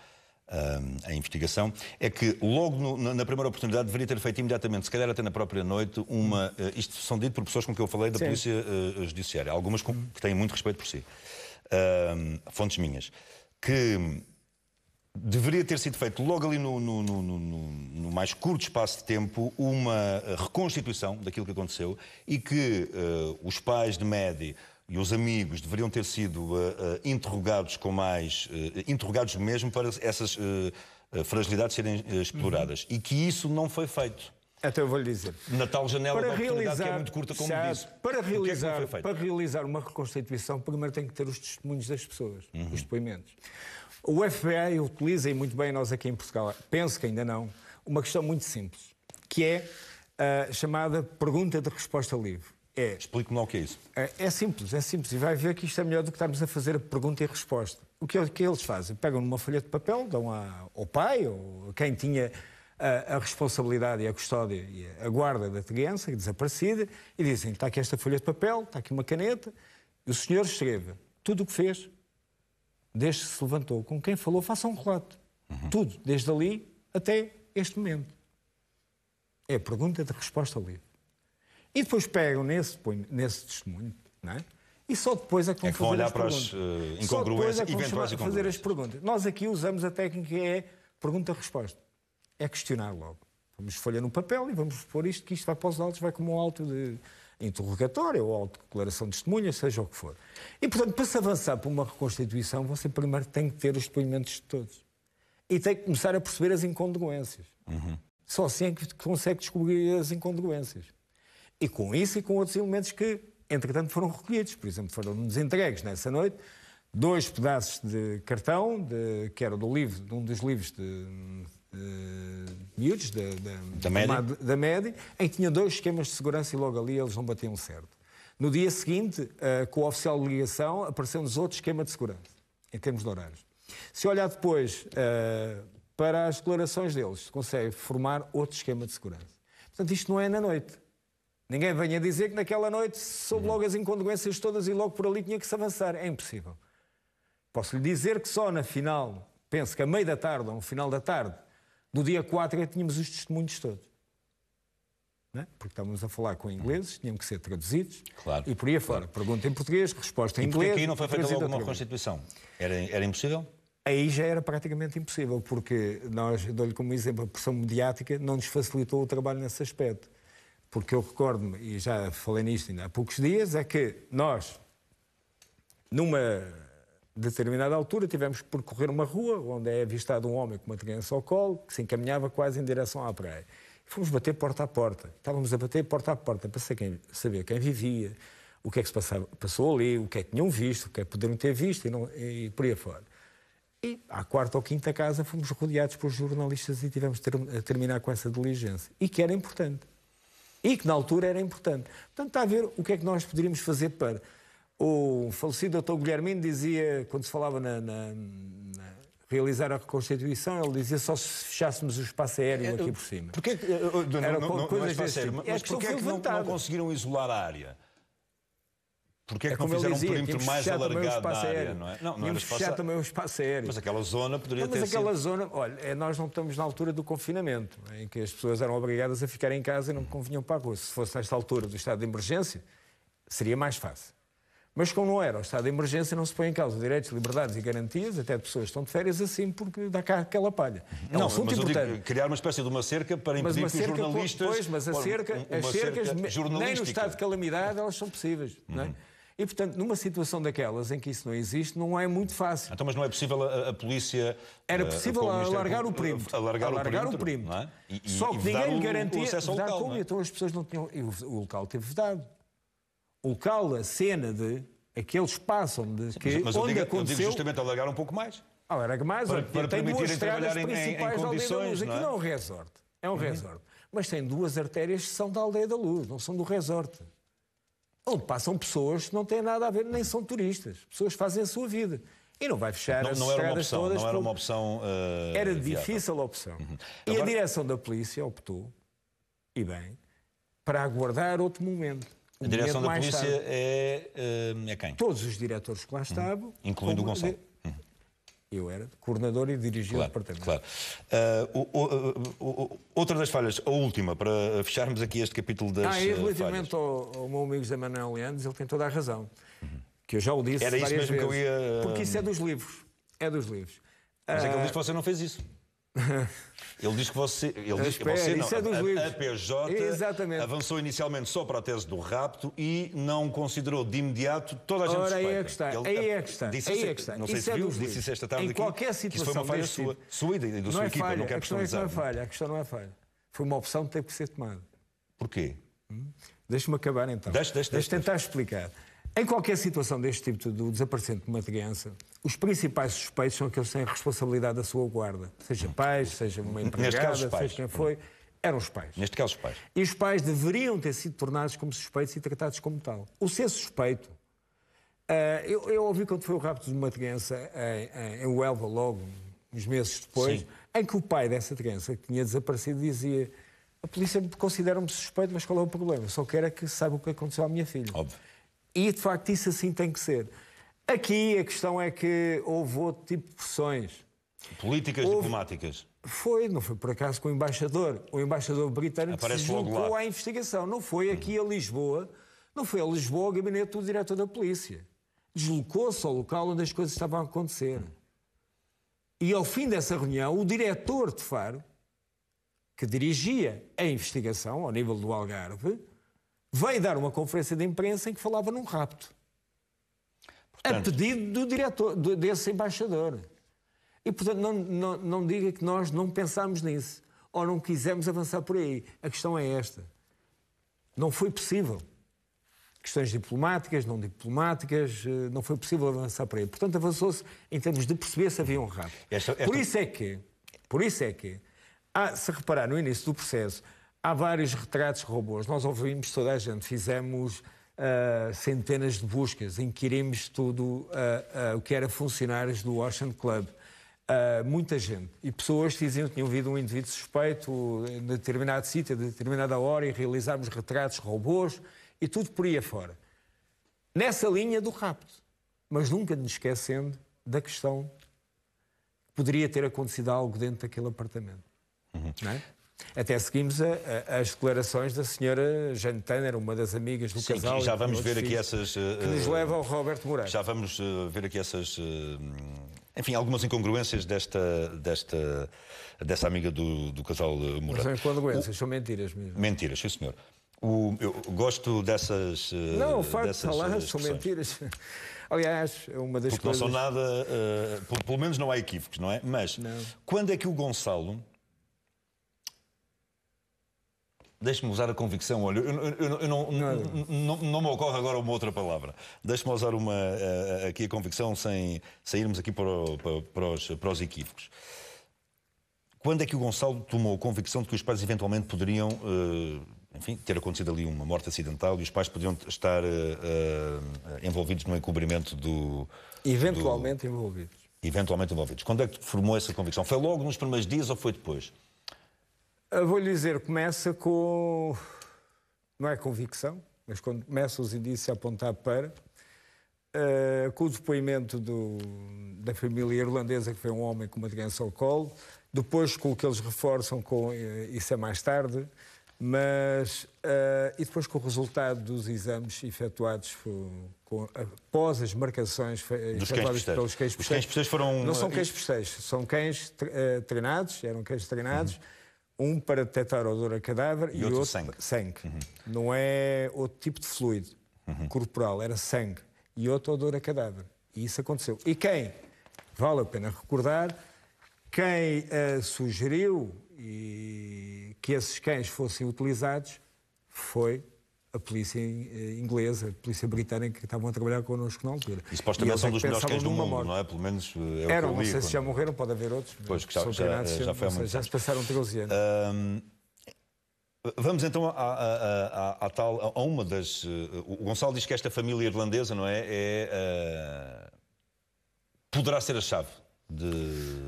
a investigação, é que logo na primeira oportunidade deveria ter feito imediatamente, se calhar até na própria noite, isto são dito por pessoas com que eu falei da Polícia Judiciária, algumas que têm muito respeito por si, fontes minhas, que deveria ter sido feito logo ali no mais curto espaço de tempo uma reconstituição daquilo que aconteceu e que os pais de Mehdi e os amigos deveriam ter sido interrogados interrogados mesmo para essas fragilidades serem exploradas. E que isso não foi feito. Até eu vou-lhe dizer. Na tal janela de oportunidade que é muito curta, como disse. Para realizar uma reconstituição, primeiro tem que ter os testemunhos das pessoas, os depoimentos. O FBI utiliza, e muito bem nós aqui em Portugal, penso que ainda não, uma questão muito simples, que é a chamada pergunta de resposta livre. Explique-me lá o que é isso. É simples, e vai ver que isto é melhor do que estarmos a fazer a pergunta e a resposta. O que eles fazem? Pegam numa folha de papel, dão ao pai, ou a quem tinha a responsabilidade e a custódia e a guarda da criança desaparecida, e dizem, está aqui esta folha de papel, está aqui uma caneta, e o senhor escreva tudo o que fez, desde que se levantou, com quem falou, faça um relato. Tudo, desde ali até este momento. É a pergunta de resposta livre. E depois pegam nesse testemunho, não é? E só depois é que vão fazer olhar as para perguntas. as incongruências, eventuais incongruências. Fazer as perguntas. Nós aqui usamos a técnica que é pergunta-resposta. É questionar logo. Vamos folha no papel e vamos pôr isto, que isto vai para os autos, vai como um auto de interrogatório ou autodeclaração de testemunha, seja o que for. E, portanto, para se avançar para uma reconstituição, você primeiro tem que ter os depoimentos de todos. E tem que começar a perceber as incongruências. Só assim é que consegue descobrir as incongruências. E com isso e com outros elementos que, entretanto, foram recolhidos. Por exemplo, foram-nos entregues nessa noite 2 pedaços de cartão, que era de um dos livros de miúdos da Mehdi, em que tinha 2 esquemas de segurança e logo ali eles não batiam certo. No dia seguinte, com o oficial de ligação, apareceu-nos outro esquema de segurança, em termos de horários. Se olhar depois para as declarações deles, se consegue formar outro esquema de segurança. Portanto, isto não é na noite. Ninguém venha dizer que naquela noite soube logo as incongruências todas e logo por ali tinha que se avançar. É impossível. Posso lhe dizer que só na final, penso que a meio da tarde ou no final da tarde, do dia 4 tínhamos os testemunhos todos. Não é? Porque estávamos a falar com ingleses, tinham que ser traduzidos. Claro, e por aí afora. Pergunta em português, resposta em inglês. E porquê aqui não foi feita logo uma reconstituição? Era impossível? Aí já era praticamente impossível, porque nós, dou-lhe como exemplo, a pressão mediática não nos facilitou o trabalho nesse aspecto. Porque eu recordo-me, e já falei nisto ainda há poucos dias, é que nós, numa determinada altura, tivemos que percorrer uma rua onde é avistado um homem com uma criança ao colo que se encaminhava quase em direção à praia. E fomos bater porta a porta. Estávamos a bater porta a porta para saber quem vivia, o que é que se passou ali, o que é que tinham visto, o que é que poderiam ter visto e por aí afora. E à 4ª ou 5ª casa fomos rodeados por jornalistas e tivemos a terminar com essa diligência. E que era importante. E que na altura era importante. Portanto, está a ver o que é que nós poderíamos fazer para... O falecido Dr. Guilhermino dizia, quando se falava realizar a reconstituição, ele dizia só se fechássemos o espaço aéreo aqui por cima. Porquê que, não é espaço aéreo, mas porquê é que não conseguiram isolar a área? Porquê é que não fizeram um perímetro mais alargado na área? Não é? Não era fechar também o espaço aéreo. Mas aquela zona poderia ter sido... Mas aquela zona, olha, nós não estamos na altura do confinamento, em que as pessoas eram obrigadas a ficar em casa e não convinham para a rua. Se fosse nesta altura do estado de emergência, seria mais fácil. Mas como não era o estado de emergência, não se põe em causa direitos, liberdades e garantias, até de pessoas que estão de férias assim, porque dá cá aquela palha. É um assunto importante. Digo, criar uma espécie de uma cerca para impedir que os jornalistas... Pois, mas as cercas, nem no estado de calamidade, elas são possíveis, não é? E, portanto, numa situação daquelas em que isso não existe, não é muito fácil. Então, mas não é possível a polícia... Era possível alargar o perímetro. Alargar o perímetro. Não é? Só que ninguém lhe garantia vedar como, então as pessoas não tinham... E o local teve vedado. O local, a cena de... Aquele espaço onde eu digo justamente alargar um pouco mais. Alarga mais. Para tem duas estradas principais da Aldeia da Luz. Aquilo não é um resort. É um resort. Mas tem duas artérias que são da Aldeia da Luz, não são do resort. Onde passam pessoas que não têm nada a ver, nem são turistas. Pessoas que fazem a sua vida. E não vai fechar as estradas todas. Não era uma opção... Era difícil a opção. E agora... a direção da polícia optou, e bem, para aguardar outro momento. A direção da polícia é quem? Todos os diretores que lá estavam. Incluindo o Gonçalo. Eu era coordenador e dirigia o departamento. Claro. Outra das falhas, a última, para fecharmos aqui este capítulo das falhas. Relativamente ao meu amigo José Manuel Leandros, ele tem toda a razão. Que eu já o disse Era isso mesmo vezes, que eu ia... Porque isso é dos livros. É dos livros. Mas é que ele diz que você não fez isso. Ele diz que você... Ele diz que você não. A PJ avançou inicialmente só para a tese do rapto e não considerou de imediato toda a gente suspeita. Aí é que está. Aí é que está. Não sei se viu, disse isso esta tarde aqui. Em qualquer situação... Isso foi uma falha sua e da sua equipa. Não quero personalizar. A questão não é falha. Foi uma opção que teve que ser tomada. Porquê? Deixa-me acabar então. Deixa tentar explicar. Em qualquer situação deste tipo do desaparecimento de uma criança, os principais suspeitos são aqueles que têm a responsabilidade da sua guarda. Seja pais, seja uma empregada, seja quem foi, eram os pais. Neste caso, os pais. E os pais deveriam ter sido tornados como suspeitos e tratados como tal. O ser suspeito... eu ouvi quando foi o rapto de uma criança em Huelva, logo, uns meses depois, em que o pai dessa criança, que tinha desaparecido, dizia: a polícia considera-me suspeito, mas qual é o problema? Só quero é que saiba o que aconteceu à minha filha. Óbvio. E, de facto, isso assim tem que ser. Aqui a questão é que houve outro tipo de pressões. Políticas, diplomáticas. Não foi por acaso com o embaixador. O embaixador britânico se deslocou à investigação. Não foi aqui a Lisboa. Não foi a Lisboa o gabinete do diretor da polícia. Deslocou-se ao local onde as coisas estavam a acontecer. E, ao fim dessa reunião, o diretor de Faro, que dirigia a investigação ao nível do Algarve, veio dar uma conferência de imprensa em que falava num rapto. Portanto, a pedido do diretor, desse embaixador. E, portanto, não diga que nós não pensámos nisso ou não quisemos avançar por aí. A questão é esta. Não foi possível. Questões diplomáticas, não diplomáticas, não foi possível avançar por aí. Portanto, avançou-se em termos de perceber se havia um rapto. Por isso é que, se reparar no início do processo, há vários retratos de robôs. Nós ouvimos toda a gente, fizemos centenas de buscas, inquirimos tudo o que era funcionários do Ocean Club. Muita gente. E pessoas que diziam que tinham havido um indivíduo suspeito em determinado sítio, a determinada hora, e realizámos retratos de robôs e tudo por aí afora. Nessa linha do rapto. Mas nunca nos esquecendo da questão que poderia ter acontecido algo dentro daquele apartamento. Não é? Até seguimos as declarações da senhora Jane Tanner, uma das amigas do casal. Já vamos ver aqui essas... que nos leva ao Roberto Moreira. Já vamos ver aqui essas... enfim, algumas incongruências dessa amiga do casal Moreira. São incongruências, são mentiras mesmo. Mentiras, sim senhor. Eu gosto dessas... Não, o facto de falar são mentiras. Aliás, uma das Porque coisas... não são nada... pelo menos não há equívocos, não é? Mas quando é que o Gonçalo... Deixe-me usar a convicção. Olha, não me ocorre agora uma outra palavra. Deixe-me usar aqui a convicção sem irmos aqui para os equívocos. Quando é que o Gonçalo tomou a convicção de que os pais eventualmente poderiam, enfim, ter acontecido ali uma morte acidental e os pais poderiam estar envolvidos no encobrimento do... Eventualmente envolvidos. eventualmente envolvidos. Quando é que formou essa convicção? Foi logo nos primeiros dias ou foi depois? Vou-lhe dizer, começa com... Não é convicção, mas quando começam os indícios a apontar para... com o depoimento da família irlandesa, que foi um homem com uma doença ao colo, depois com o que eles reforçam, isso é mais tarde, mas... e depois com o resultado dos exames efetuados após as marcações efetuadas pelos cães posteiros. Os cães posteiros foram... Não são cães posteiros, são cães treinados, eram cães treinados, um para detectar odor a cadáver e outro sangue. Não é outro tipo de fluido corporal, era sangue. E outro odor a cadáver. E isso aconteceu. E quem, vale a pena recordar, quem sugeriu que esses cães fossem utilizados foi a polícia inglesa, a polícia britânica, que estavam a trabalhar connosco na altura. E supostamente são dos melhores cães do mundo, não é? Pelo menos é o que eu li. Não sei se já morreram, pode haver outros. Pois, que já foi há muito tempo. Já se passaram 13 anos. Vamos então a uma das... O Gonçalo diz que esta família irlandesa, não é? Poderá ser a chave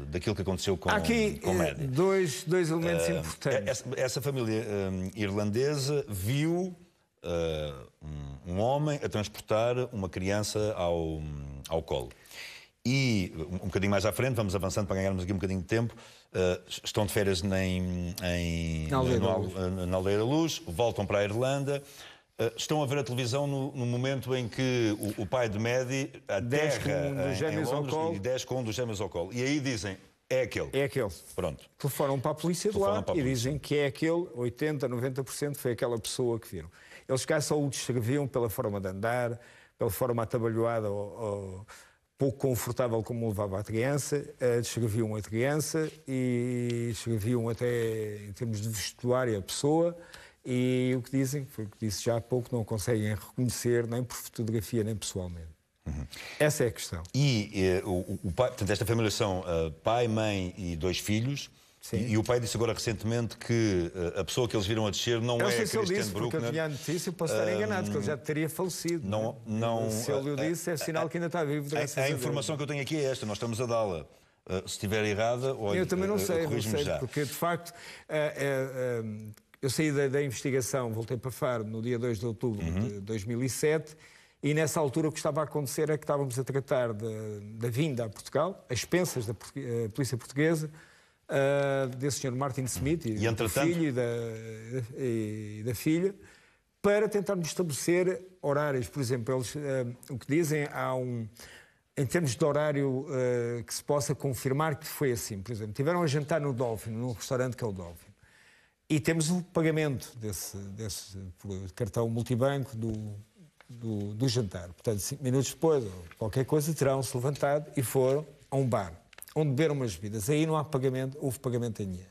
daquilo que aconteceu com Aqui, Maddie. Dois elementos importantes. Essa família irlandesa viu um homem a transportar uma criança ao colo. E, um bocadinho mais à frente, vamos avançando para ganharmos aqui um bocadinho de tempo, estão de férias na Aldeia da Luz, voltam para a Irlanda, estão a ver a televisão no momento em que o pai de Maddie aterra em Londres e desce com um dos gêmeos ao colo. E aí dizem, é aquele. É aquele. Pronto. Telefonam para a polícia de lá e dizem que é aquele, 80%, 90% foi aquela pessoa que viram. Eles cá só o descreviam pela forma de andar, pela forma atabalhoada ou pouco confortável como levava a criança, descreviam a criança e descreviam até, em termos de vestuário, a pessoa, e o que dizem, foi o que disse já há pouco, não conseguem reconhecer nem por fotografia nem pessoalmente. Essa é a questão. E o pai, portanto, esta família são pai, mãe e 2 filhos. E o pai disse agora recentemente que a pessoa que eles viram a descer não é a Christian Bruckner. Eu não sei se ele disse, porque havia a notícia, posso estar enganado, porque ele já teria falecido. Se ele o disse, é sinal que ainda está vivo. A informação que eu tenho aqui é esta, nós estamos a dá-la. Se estiver errada, olha, eu também não sei, porque de facto eu saí da investigação, voltei para Faro no dia 2 de outubro de 2007 e nessa altura o que estava a acontecer é que estávamos a tratar da vinda a Portugal, às expensas da polícia portuguesa, desse Sr. Martin Smith e do filho e da filha, para tentarmos estabelecer horários. Por exemplo, eles, o que dizem, em termos de horário que se possa confirmar que foi assim. Por exemplo, tiveram a jantar no Dolphin, num restaurante que é o Dolphin, e temos o pagamento desse por cartão multibanco do jantar. Portanto, 5 minutos depois, ou qualquer coisa, terão-se levantado e foram a um bar, onde beberam umas bebidas. Aí não há pagamento, houve pagamento em dinheiro.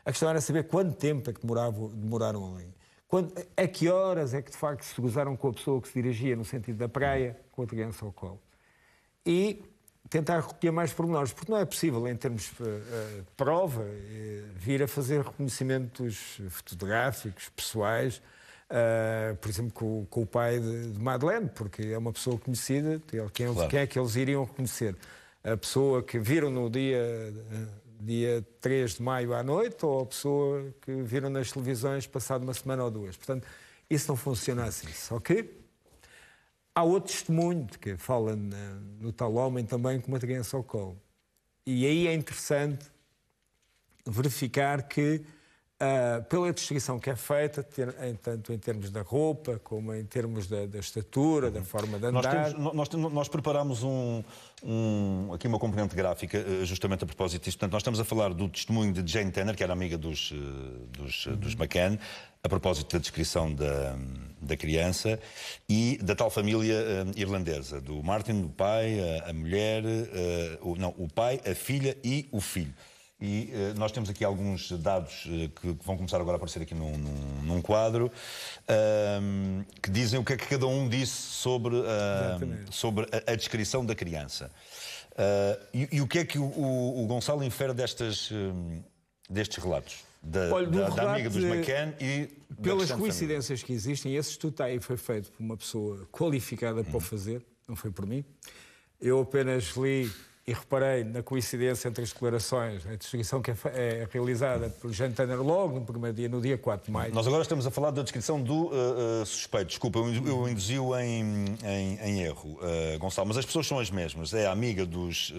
A questão era saber quanto tempo é que demoraram ali. A que horas é que, de facto, se cruzaram com a pessoa que se dirigia no sentido da praia, com a criança ao colo. E tentar recolher mais pormenores, porque não é possível, em termos de prova, vir a fazer reconhecimentos fotográficos, pessoais, por exemplo, com o pai de Madeleine, porque é uma pessoa conhecida, quem é que eles iriam reconhecer? A pessoa que viram no dia 3 de maio à noite ou a pessoa que viram nas televisões passado uma semana ou 2. Portanto, isso não funciona assim, ok? Há outro testemunho que fala no tal homem também com uma criança ao colo. E aí é interessante verificar que, pela descrição que é feita, tanto em termos da roupa, como em termos da estatura, da forma de andar... Nós preparámos aqui uma componente gráfica, justamente a propósito disto. Portanto, nós estamos a falar do testemunho de Jane Tanner, que era amiga dos McCann, a propósito da descrição da criança e da tal família irlandesa, do Martin, o pai, a mulher, o pai, a filha e o filho. E nós temos aqui alguns dados que vão começar agora a aparecer aqui num quadro, que dizem o que é que cada um disse sobre a descrição da criança. E o que é que o Gonçalo infere destes relatos? Da amiga dos McCann e pelas coincidências que existem, esse estudo aí foi feito por uma pessoa qualificada para o fazer, não foi por mim. Eu apenas li e reparei na coincidência entre as declarações, a descrição que é realizada pelo Jean Tanner logo no primeiro dia, no dia 4 de maio. Nós agora estamos a falar da descrição do suspeito. Desculpa, eu induzi-o em erro, Gonçalo, mas as pessoas são as mesmas. É a amiga dos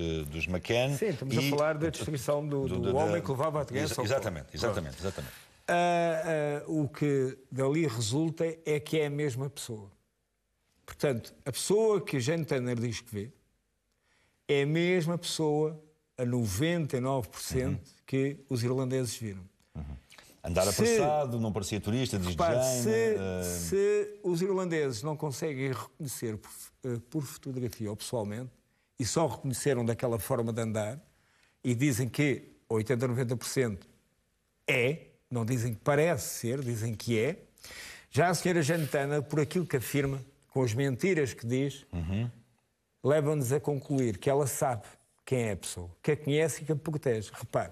McCann. Sim, estamos a falar da descrição do homem que levava a criança ao colo. Exatamente. O que dali resulta é que é a mesma pessoa. Portanto, a pessoa que Jean Tanner diz que vê é a mesma pessoa, a 99%, que os irlandeses viram. Andar apressado, não parecia turista, diz se os irlandeses não conseguem reconhecer por fotografia ou pessoalmente, e só reconheceram daquela forma de andar, e dizem que 80% ou 90% não dizem que parece ser, dizem que é, já a senhora Jean Tanner, por aquilo que afirma, com as mentiras que diz, levam-nos a concluir que ela sabe quem é a pessoa, que a conhece e que a protege. Repare,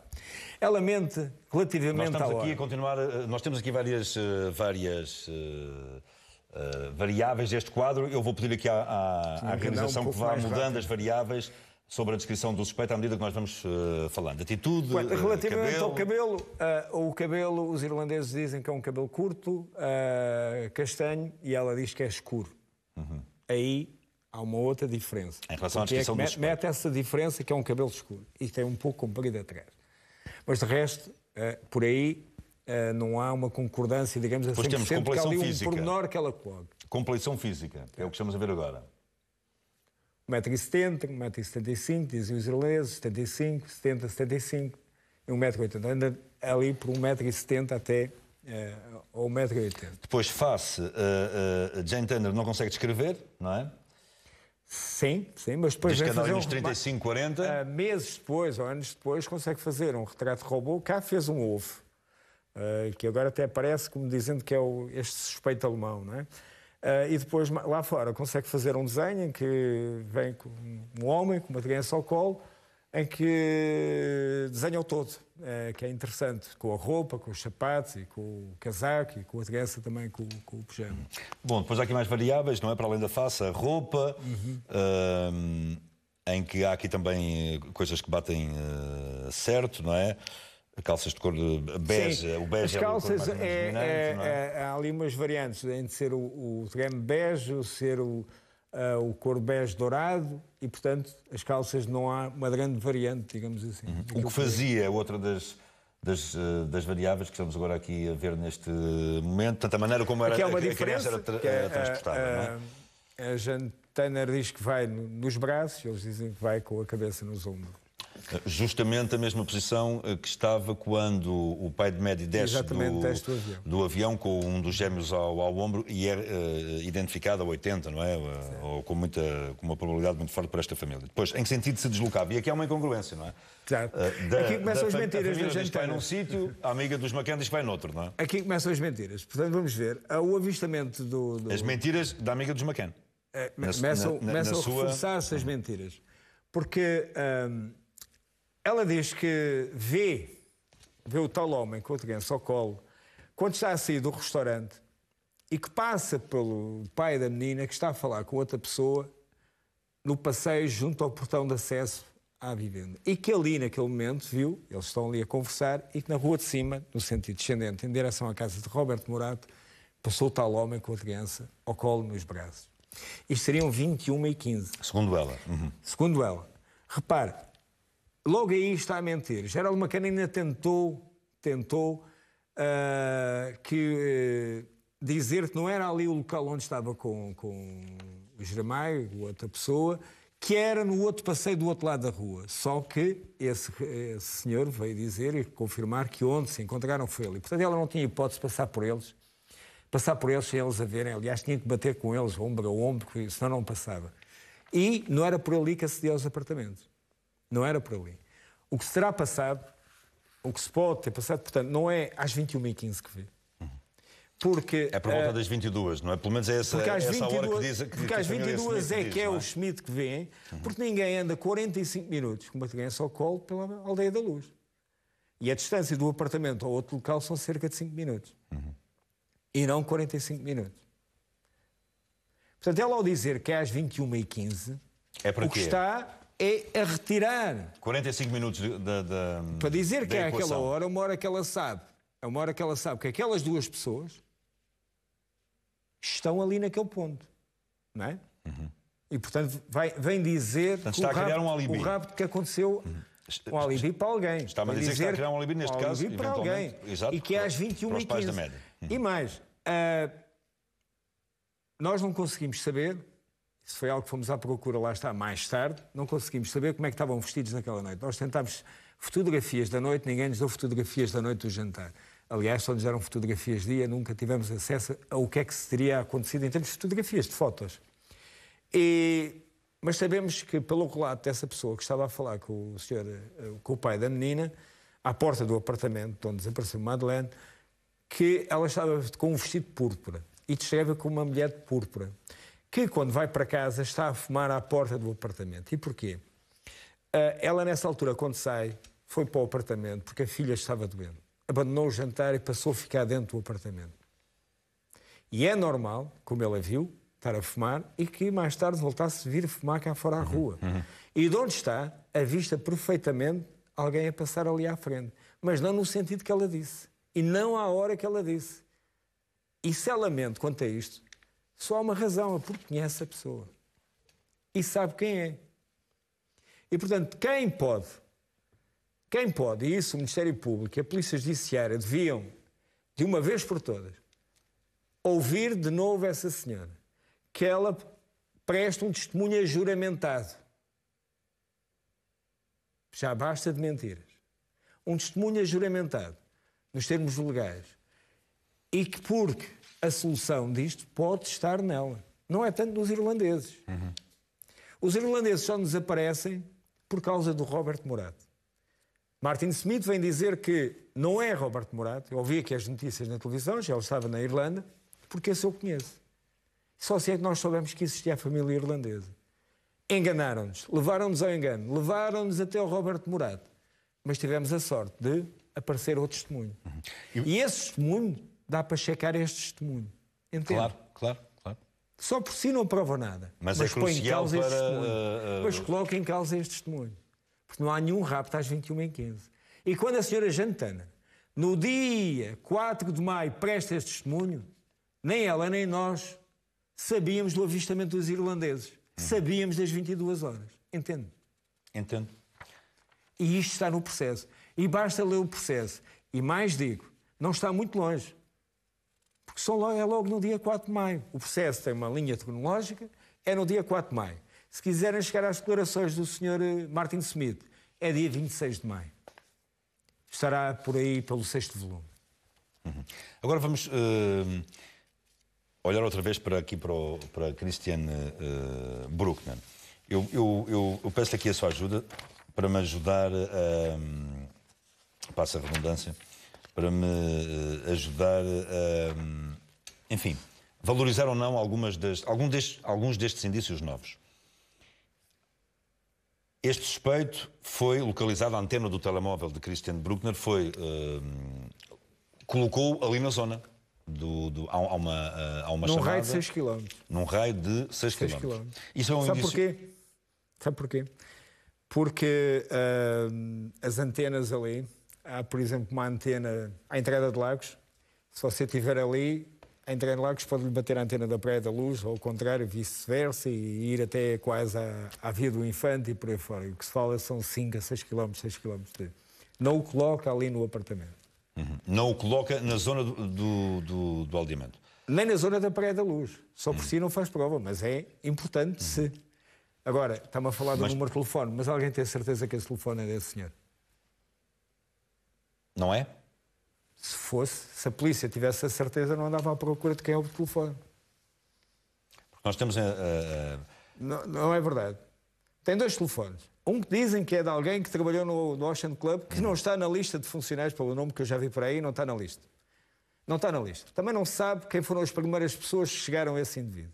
ela mente relativamente à hora. Nós temos aqui várias variáveis deste quadro. Eu vou pedir aqui à realização que vá mudando as variáveis sobre a descrição do suspeito à medida que nós vamos falando. Atitude, relativamente ao cabelo, o cabelo, os irlandeses dizem que é um cabelo curto, castanho, e ela diz que é escuro. Aí há uma outra diferença. Em relação à descrição do suspeito. Mete essa diferença que é um cabelo escuro e tem um pouco comprido atrás. Mas de resto, por aí não há uma concordância, digamos assim, temos compleição física. Um pormenor que ela coloca. Compleição física, é o que estamos a ver agora. 1,70 m, 1,75 m, dizem os irlandeses, 75, 70, 75 e 1,80 m. Anda ali por 1,70 m até ou 1,80 m. Depois, face, Jean Tanner não consegue descrever, não é? Sim, mas depois diz que vem fazer nos 35, 40. Meses depois, ou anos depois, consegue fazer um retrato robô. Cá fez um ovo, que agora até aparece como dizendo que é este suspeito alemão, não é? E depois, lá fora, consegue fazer um desenho em que vem com um homem com uma criança ao colo, em que desenha o todo, que é interessante, com a roupa, com os sapatos, e com o casaco, e com a criança também com o pijama. Bom, depois há aqui mais variáveis, não é? Para além da face, a roupa, em que há aqui também coisas que batem certo, não é? Calças de cor bege, sim, o bege as calças é a cor mais dominante, não é? Há ali umas variantes, entre ser o creme bege, ser o cor bege dourado, e portanto as calças não há uma grande variante, digamos assim. O que fazia outra das variáveis que estamos agora aqui a ver neste momento, tanto a maneira como era a criança era transportada, não é? A Jean Tanner diz que vai nos braços, eles dizem que vai com a cabeça nos ombros. Justamente a mesma posição que estava quando o pai de Maddie desce do avião com um dos gêmeos ao ombro e é identificado a 80, não é? Ou com uma probabilidade muito forte para esta família. Depois, em que sentido se deslocava? E aqui há uma incongruência, não é? Exato. Aqui começam as mentiras da gente. Vai num sítio, a amiga dos McCann diz que vai noutro, não é? Aqui começam as mentiras. Portanto, vamos ver. O avistamento As mentiras da amiga dos McCann. Começam a reforçar-se as mentiras. Porque ela diz que vê o tal homem com a criança ao colo quando está a sair do restaurante e que passa pelo pai da menina que está a falar com outra pessoa no passeio junto ao portão de acesso à vivenda. E que ali, naquele momento, viu, eles estão ali a conversar, e que na rua de cima, no sentido descendente, em direção à casa de Roberto Morato, passou o tal homem com a criança ao colo nos braços. Isto seriam 21h15. Segundo ela. Segundo ela. Repare, logo aí está a mentir. Gerald McCann ainda tentou dizer que não era ali o local onde estava com o Jeremiah, outra pessoa, que era no outro passeio do outro lado da rua. Só que esse senhor veio dizer e confirmar que onde se encontraram foi ali. Portanto, ela não tinha hipótese de passar por eles sem eles a verem. Aliás, tinha que bater com eles, ombro a ombro, senão não passava. E não era por ali que acedia aos apartamentos. Não era por ali. O que se terá passado, o que se pode ter passado, portanto, não é às 21h15 que vê. Porque, é por volta das 22, não é? Pelo menos é essa hora que diz... Porque às 22 é que é o Schmidt que vê, porque ninguém anda 45 minutos com uma criança ao colo pela Aldeia da Luz. E a distância do apartamento ao outro local são cerca de 5 minutos. E não 45 minutos. Portanto, ela ao dizer que é às 21h15, é para o que está é a retirar. 45 minutos para dizer que da é aquela equação. hora, uma hora que ela sabe. É uma hora que ela sabe que aquelas duas pessoas estão ali naquele ponto. Não é? E, portanto, vem dizer Portanto, que está a criar um alibi. o rapto que aconteceu, um alibi para alguém. Está-me a dizer que está a criar um alibi, neste caso, alibi para alguém. eventualmente, exato, E que é às para os 21h15. pais da média. E mais, nós não conseguimos saber, isso foi algo que fomos à procura, lá está, mais tarde, não conseguimos saber como é que estavam vestidos naquela noite. Nós tentámos fotografias da noite, ninguém nos deu fotografias da noite do jantar. Aliás, só nos deram fotografias de dia, nunca tivemos acesso ao que é que se teria acontecido em termos de fotografias, de fotos. Mas sabemos que, pelo relato dessa pessoa que estava a falar com o pai da menina, à porta do apartamento onde desapareceu Madeleine, que ela estava com um vestido púrpura e descreve como uma mulher de púrpura, que quando vai para casa está a fumar à porta do apartamento. E porquê? Ela, nessa altura, quando sai, foi para o apartamento porque a filha estava doente. Abandonou o jantar e passou a ficar dentro do apartamento. E é normal, como ela viu, estar a fumar e que mais tarde voltasse a vir a fumar cá fora à rua. E de onde está, avista perfeitamente alguém a passar ali à frente. Mas não no sentido que ela disse. E não à hora que ela disse. E se ela mente quanto a isto, só há uma razão, é porque conhece a pessoa. E sabe quem é. E, portanto, quem pode, e isso o Ministério Público e a Polícia Judiciária deviam, de uma vez por todas, ouvir de novo essa senhora, que ela preste um testemunho juramentado. Já basta de mentiras. Um testemunho juramentado, nos termos legais. E que, porque a solução disto pode estar nela. Não é tanto nos irlandeses. Os irlandeses só nos aparecem por causa do Robert Murat. Martin Smith vem dizer que não é Robert Murat. Eu ouvi aqui as notícias na televisão, já ele estava na Irlanda, porque esse eu conheço. Só assim é que nós soubemos que existia a família irlandesa. Enganaram-nos, levaram-nos ao engano, levaram-nos até ao Robert Murat. Mas tivemos a sorte de aparecer outro testemunho. E esse testemunho dá para checar este testemunho. Entende? Claro. Só por si não prova nada. Mas é põe em crucial causa este para... testemunho. Mas coloca em causa este testemunho. Porque não há nenhum rapto às 21h15. E quando a senhora Jantana, no dia 4 de maio, presta este testemunho, nem ela nem nós sabíamos do avistamento dos irlandeses. Sabíamos das 22 horas. Entende? Entendo. E isto está no processo. E basta ler o processo. E mais digo, não está muito longe. Porque é logo no dia 4 de maio. O processo tem uma linha cronológica, é no dia 4 de maio. Se quiserem chegar às declarações do Sr. Martin Smith, é dia 26 de maio. Estará por aí pelo 6º volume. Agora vamos olhar outra vez para Christian Bruckner. Eu peço aqui a sua ajuda para me ajudar passa a redundância, para me ajudar a, enfim, valorizar ou não alguns destes indícios novos. Este suspeito foi localizado, a antena do telemóvel de Christian Bruckner colocou ali na zona. Há uma num chamada... raio de 6 km. Num raio de 6 km. Isso é um Sabe indício... porquê? Sabe porquê? Porque as antenas ali, há, por exemplo, uma antena à entrada de Lagos, se você estiver ali, a entrada de Lagos pode-lhe bater a antena da Praia da Luz, ou ao contrário, vice-versa, e ir até quase à Via do Infante e por aí fora. E o que se fala são 5 a 6 km, 6 km. Não o coloca ali no apartamento. Não o coloca na zona do aldeamento? Nem na zona da Praia da Luz. Só por si não faz prova, mas é importante se... Agora, está-me a falar do número de telefone, mas alguém tem certeza que esse telefone é desse senhor? Não é? Se fosse, se a polícia tivesse a certeza, não andava à procura de quem é o telefone. Porque nós temos... Não é verdade. Tem 2 telefones. Um que dizem que é de alguém que trabalhou no Ocean Club, que não está na lista de funcionários, pelo nome que eu já vi por aí, não está na lista. Não está na lista. Também não se sabe quem foram as primeiras pessoas que chegaram a esse indivíduo.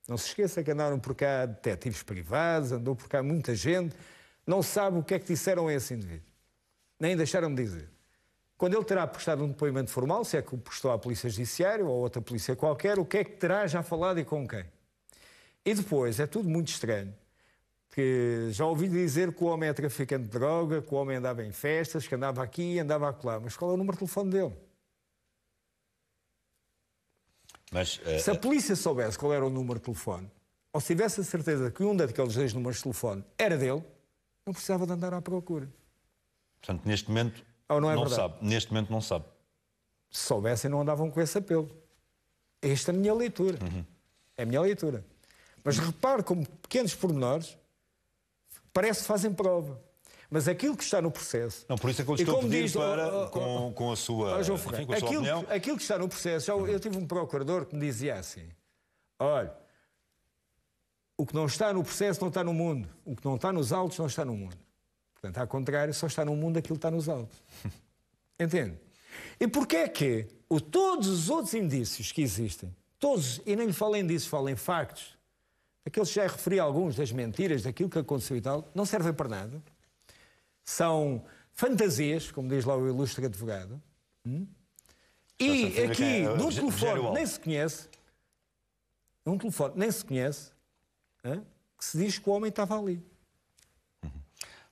Não se esqueça que andaram por cá detetives privados, andou por cá muita gente, não se sabe o que é que disseram a esse indivíduo. Nem deixaram de dizer. Quando ele terá prestado um depoimento formal, se é que o prestou à Polícia Judiciária ou a outra polícia qualquer, o que é que terá já falado e com quem? E depois, é tudo muito estranho. que já ouvi dizer que o homem é traficante de droga, que o homem andava em festas, que andava aqui, andava acolá. Mas qual é o número de telefone dele? Mas, se a polícia soubesse qual era o número de telefone, ou se tivesse a certeza que um daqueles 2 números de telefone era dele, não precisava de andar à procura. portanto, neste momento Ou não é não verdade? sabe. Neste momento não sabe. Se soubessem, não andavam com esse apelo. Esta é a minha leitura. É a minha leitura. Mas repare como pequenos pormenores parece que fazem prova. Mas aquilo que está no processo... Não, por isso é que eu e estou a como pedir diz, para, com a sua, João enfim, Ferreira, com a sua opinião. aquilo que está no processo... Eu tive um procurador que me dizia assim: olha, o que não está no processo não está no mundo. O que não está nos autos não está no mundo. Portanto, ao contrário, só está no mundo aquilo que está nos autos. Entende? E porquê é que todos os outros indícios que existem, todos, e nem lhe falo em indícios, falo em factos, aqueles que já referi alguns, das mentiras, daquilo que aconteceu e tal, não servem para nada. São fantasias, como diz lá o ilustre advogado. E aqui, num telefone, nem se conhece, num telefone, nem se conhece, que se diz que o homem estava ali.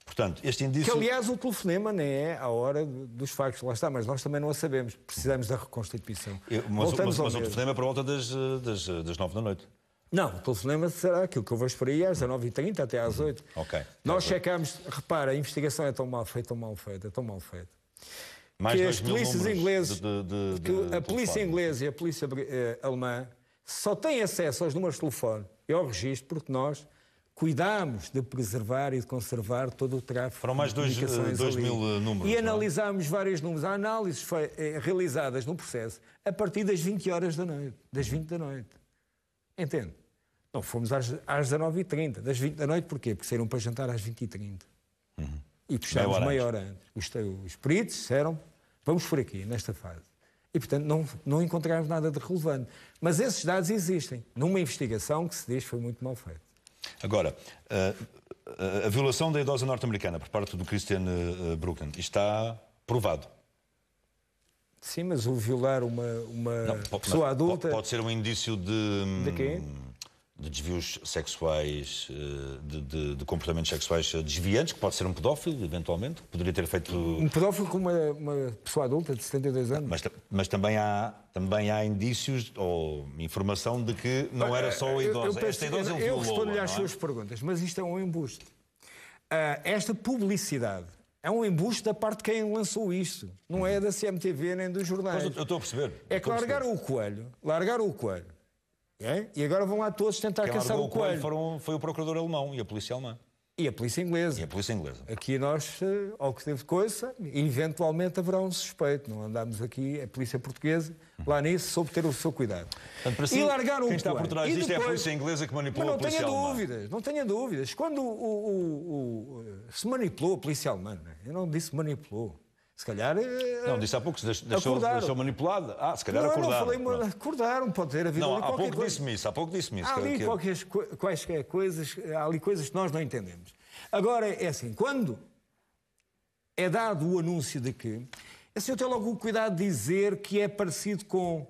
Portanto, este indício... Que, aliás, o telefonema nem é à hora dos factos, lá está, mas nós também não a sabemos. Precisamos da reconstituição. Mas o telefonema é por volta das 9 da noite. Não, o telefonema será aquilo que eu vou esperar aí às 9h30 até às 8. Ok. Nós checámos, repara, a investigação é tão mal feita, tão mal feita, tão mal feita. Mais que 2 as mil polícias números ingleses, de a polícia telefone. inglesa e a polícia alemã só têm acesso aos números de telefone e ao registro porque nós cuidámos de preservar e de conservar todo o tráfego. Foram mais de 2 comunicações mil ali. números. E não é? analisámos vários números. Há análises realizadas no processo a partir das 20 horas da noite, das 20 da noite. Entende? Não, fomos às 19h30, das 20 da noite, porquê? Porque saíram para jantar às 20h30. E puxámos meia hora antes. Os peritos disseram, vamos por aqui, nesta fase. E, portanto, não encontramos nada de relevante. Mas esses dados existem, numa investigação que se diz foi muito mal feita. Agora, a violação da idosa norte-americana por parte do Christian Brucken está provado. Sim, mas o violar uma pessoa adulta... Pode ser um indício De quê? de desvios sexuais, de comportamentos sexuais desviantes, que pode ser um pedófilo, eventualmente, que poderia ter feito... Um pedófilo com uma pessoa adulta de 72 anos. Mas também há indícios ou informação de que não era só a idosa. Esta idosa ele eu violou-a, respondo-lhe às não é? suas perguntas, mas isto é um embuste. Esta publicidade é um embuste da parte de quem lançou isto. Não é da CMTV nem dos jornais. Mas eu estou a perceber. É que largaram o coelho. É? E agora vão lá todos tentar Quem caçar largou o coelho. foi o procurador alemão e a polícia alemã. E a polícia inglesa. E a polícia inglesa. Aqui nós, ao que teve coisa, eventualmente haverá um suspeito. Não andámos aqui, a polícia portuguesa, lá nisso, soube ter o seu cuidado. Portanto, para si, e largaram quem o está por trás coelho. disto é a polícia inglesa que manipulou a polícia alemã. Não tenha dúvidas. Quando se manipulou a polícia alemã, eu não disse manipulou. Se calhar... Não, disse há pouco que deixou manipulada. Se calhar acordaram. Não falei, acordaram, pode ter havido ali qualquer coisa. Há pouco disse-me isso. Há ali quaisquer coisas, há ali coisas que nós não entendemos. Agora, é assim, quando é dado o anúncio de que... O senhor tem logo o cuidado de dizer que é parecido com...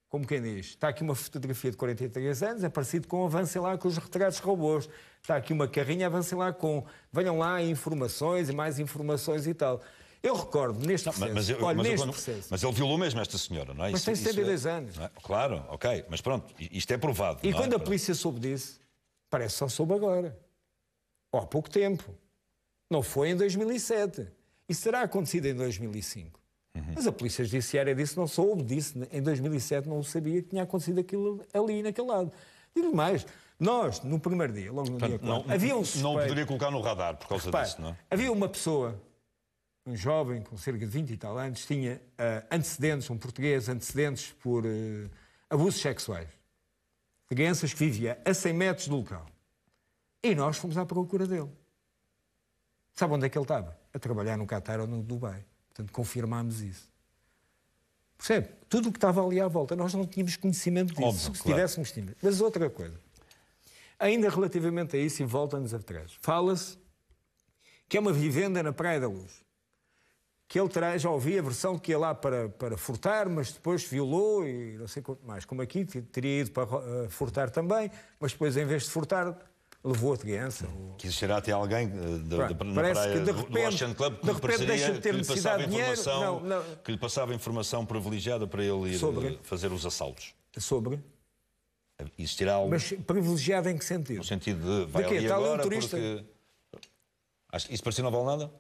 Como quem diz, está aqui uma fotografia de 43 anos, é parecido com avancem lá com os retratos robôs. Está aqui uma carrinha, avancem lá com... Venham lá informações e mais informações e tal. Eu recordo, neste processo... Mas ele violou mesmo esta senhora, não é? Mas tem 72 anos. É? Claro, ok. Mas pronto, isto é provado. E quando a polícia soube disso, parece que só soube agora. Ou há pouco tempo. Não foi em 2007. Isso terá acontecido em 2005. Mas a polícia judiciária disse não soube disso. Em 2007 não sabia que tinha acontecido aquilo ali, naquele lado. Digo mais, nós, no primeiro dia, logo no dia 4, havia um suspeito... Não poderia colocar no radar por causa disso, não é? Havia uma pessoa... Um jovem com cerca de 20 e tal anos tinha antecedentes, um português, antecedentes por abusos sexuais. Crianças que vivia a 100 metros do local. E nós fomos à procura dele. Sabe onde é que ele estava? A trabalhar no Qatar ou no Dubai. Portanto, confirmámos isso. Percebe? Tudo o que estava ali à volta, nós não tínhamos conhecimento disso. Óbvio, se tivéssemos tido. Mas outra coisa. Ainda relativamente a isso, e volta-nos atrás. Fala-se que é uma vivenda na Praia da Luz. Que ele terá, já ouvi a versão que ia lá para furtar, mas depois violou e não sei quanto mais. Como aqui, teria ido para furtar também, mas depois, em vez de furtar, levou a criança. Que existirá até alguém na praia do Ocean Club que lhe passava informação privilegiada para ele ir fazer os assaltos. Sobre? Existirá algo... Mas privilegiado em que sentido? No sentido de vai ali agora porque... Isso parecia não vale nada?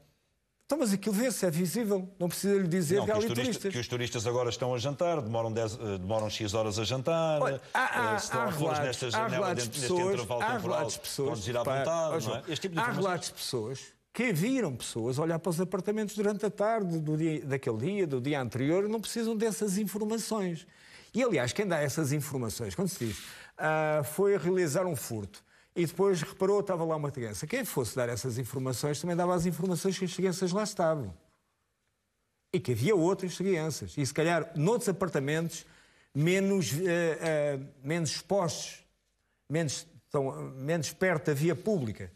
Então, mas aquilo vê-se, é visível. Não precisa lhe dizer que há ali turistas. Que os turistas agora estão a jantar, demoram X horas a jantar. Olha, há relatos de pessoas, podes ir à vontade, não é? Há relatos de pessoas que viram pessoas olhar para os apartamentos durante a tarde do dia anterior e não precisam dessas informações. E, aliás, quem dá essas informações, quando se diz foi realizar um furto e depois reparou que estava lá uma criança, quem fosse dar essas informações também dava as informações que as crianças lá estavam. E que havia outras crianças. E, se calhar, noutros apartamentos menos expostos, menos perto da via pública.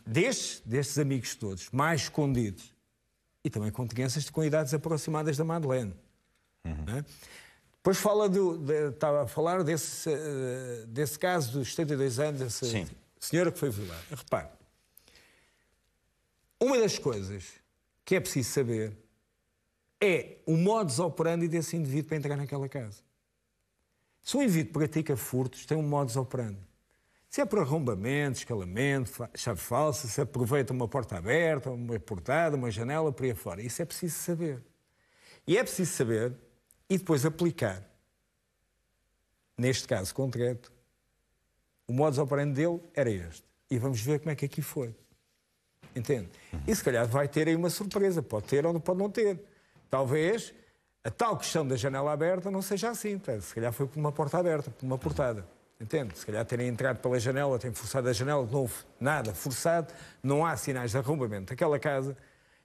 Destes amigos todos, mais escondidos. E também com crianças com idades aproximadas da Madeleine. Não é? Depois estava a falar desse caso dos 72 anos, dessa senhora que foi violada. Repare, uma das coisas que é preciso saber é o modus operandi desse indivíduo para entrar naquela casa. Se um indivíduo pratica furtos, tem um modus operandi. Se é por arrombamento, escalamento, chave falsa, se aproveita uma porta aberta, uma portada, uma janela, por aí fora. Isso é preciso saber. E é preciso saber... E depois aplicar, neste caso concreto, o modus operandi dele era este. E vamos ver como é que aqui foi. Entende? E se calhar vai ter aí uma surpresa. Pode ter ou pode não ter. Talvez a tal questão da janela aberta não seja assim. Se calhar foi por uma porta aberta, por uma portada. Entende? Se calhar terem entrado pela janela, terem forçado a janela, não houve nada forçado, não há sinais de arrombamento daquela casa.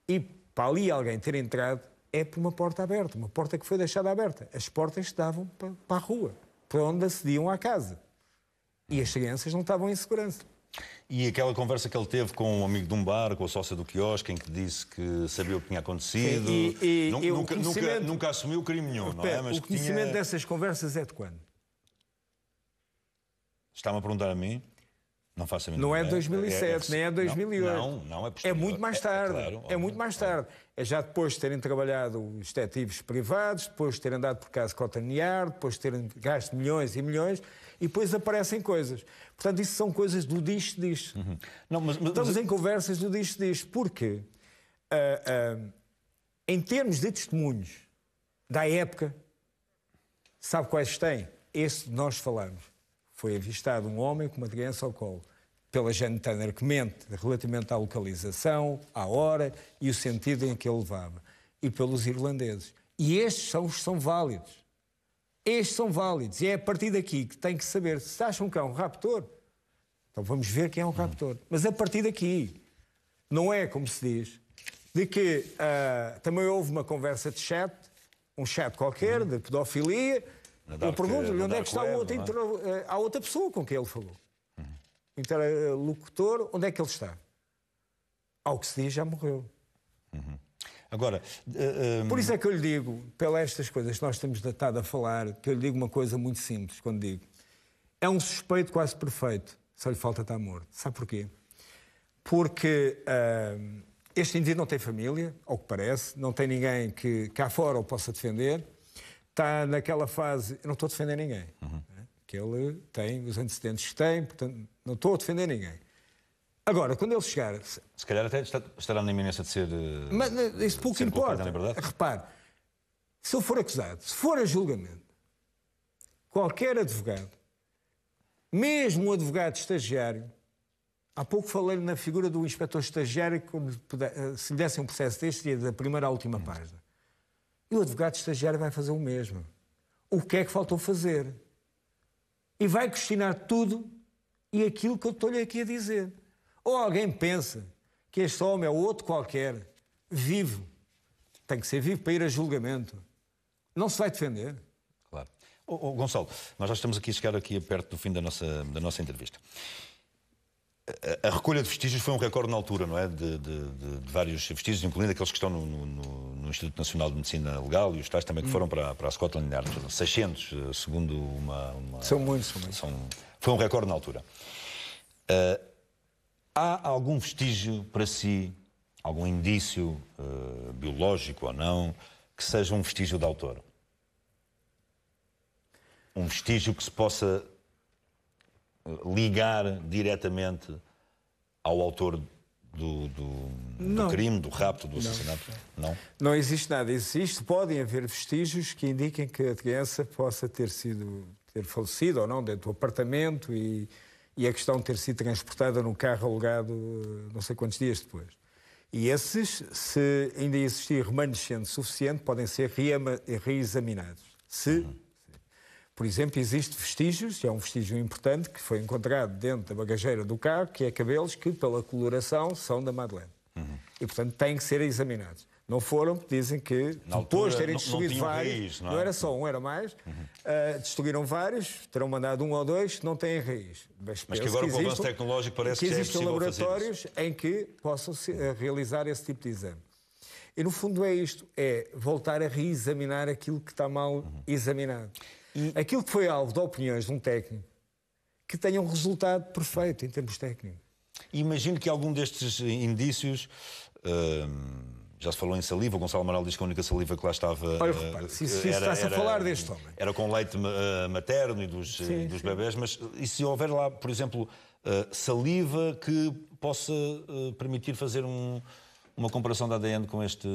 E para ali alguém ter entrado, é por uma porta aberta, uma porta que foi deixada aberta. As portas davam para a rua, para onde acediam à casa. E as crianças não estavam em segurança. E aquela conversa que ele teve com um amigo de um bar, com a sócia do quiosque, em que disse que sabia o que tinha acontecido, nunca assumiu crime nenhum, não é? Mas o conhecimento dessas conversas é de quando? Está-me a perguntar a mim? Não faço a mínima ideia. Não é 2007, nem é 2008. Não é posterior. É muito mais tarde. É muito mais tarde. É já depois de terem trabalhado os detetives privados, depois de terem andado por caso Scotland Yard, depois de terem gasto milhões e milhões, e depois aparecem coisas. Portanto, isso são coisas do disto. Estamos em conversas do disto. Porque, em termos de testemunhos da época, sabe quais têm? Este de nós falamos. Foi avistado um homem com uma criança ao colo. Pela Jane Tanner, que mente relativamente à localização, à hora e o sentido em que ele levava. E pelos irlandeses. E estes são válidos. Estes são válidos. E é a partir daqui que tem que saber se acham que é um raptor. Então vamos ver quem é o raptor. Mas a partir daqui, não é como se diz, de que também houve uma conversa de chat, um chat qualquer, de pedofilia. Eu pergunto-lhe onde é que está a outra pessoa com quem ele falou. O interlocutor, onde é que ele está? Ao que se diz, já morreu. Agora, por isso é que eu lhe digo, pelas estas coisas que nós temos estado a falar, que eu lhe digo uma coisa muito simples quando digo. É um suspeito quase perfeito, só lhe falta estar morto. Sabe porquê? Porque este indivíduo não tem família, ao que parece, não tem ninguém que cá fora o possa defender. Está naquela fase... Eu não estou a defender ninguém. Que ele tem os antecedentes que tem, portanto, não estou a defender ninguém. Agora, quando ele chegar... Se calhar até estará na iminência de ser... Mas isso pouco importa. Repare, se ele for acusado, se for a julgamento, qualquer advogado, mesmo um advogado estagiário, há pouco falei na figura do inspetor estagiário, que se lhe desse um processo deste, ia da primeira à última página. E o advogado estagiário vai fazer o mesmo. O que é que faltou fazer? E vai questionar tudo e aquilo que eu estou-lhe aqui a dizer. Ou alguém pensa que este homem é outro qualquer, vivo, tem que ser vivo para ir a julgamento. Não se vai defender. Claro. Gonçalo, nós já estamos aqui a chegar perto do fim da nossa entrevista. A recolha de vestígios foi um recorde na altura, não é? De vários vestígios, incluindo aqueles que estão no Instituto Nacional de Medicina Legal e os tais também que foram para a Scotland Yard. 600, segundo uma... São muitos. Foi um recorde na altura. Há algum vestígio para si, algum indício, biológico ou não, que seja um vestígio de autor? Um vestígio que se possa ligar diretamente ao autor do crime, do rapto, do assassinato? Não? Não existe nada. Podem haver vestígios que indiquem que a criança possa ter falecido ou não dentro do apartamento e a questão de ter sido transportada no carro alugado não sei quantos dias depois. E esses, se ainda existir remanescente suficiente, podem ser reexaminados. Por exemplo, existe vestígios, e é um vestígio importante, que foi encontrado dentro da bagageira do carro, que é cabelos que, pela coloração, são da Madeleine. E, portanto, têm que ser examinados. Não foram, porque dizem que, depois de terem destruído vários, não era só um, era mais, destruíram vários, terão mandado um ou dois que não têm raiz. Mas que agora, com o avanço tecnológico, parece que já é possível laboratórios em que possam realizar esse tipo de exame. E, no fundo, é isto, é voltar a reexaminar aquilo que está mal examinado. E aquilo que foi alvo de opiniões de um técnico que tenha um resultado perfeito em termos técnicos. Imagino que algum destes indícios, já se falou em saliva, o Gonçalo Amaral diz que a única saliva que lá estava... Olha, repare, se está-se a falar deste homem. Era com leite materno e dos bebés, mas e se houver lá, por exemplo, saliva que possa permitir fazer uma comparação de ADN com este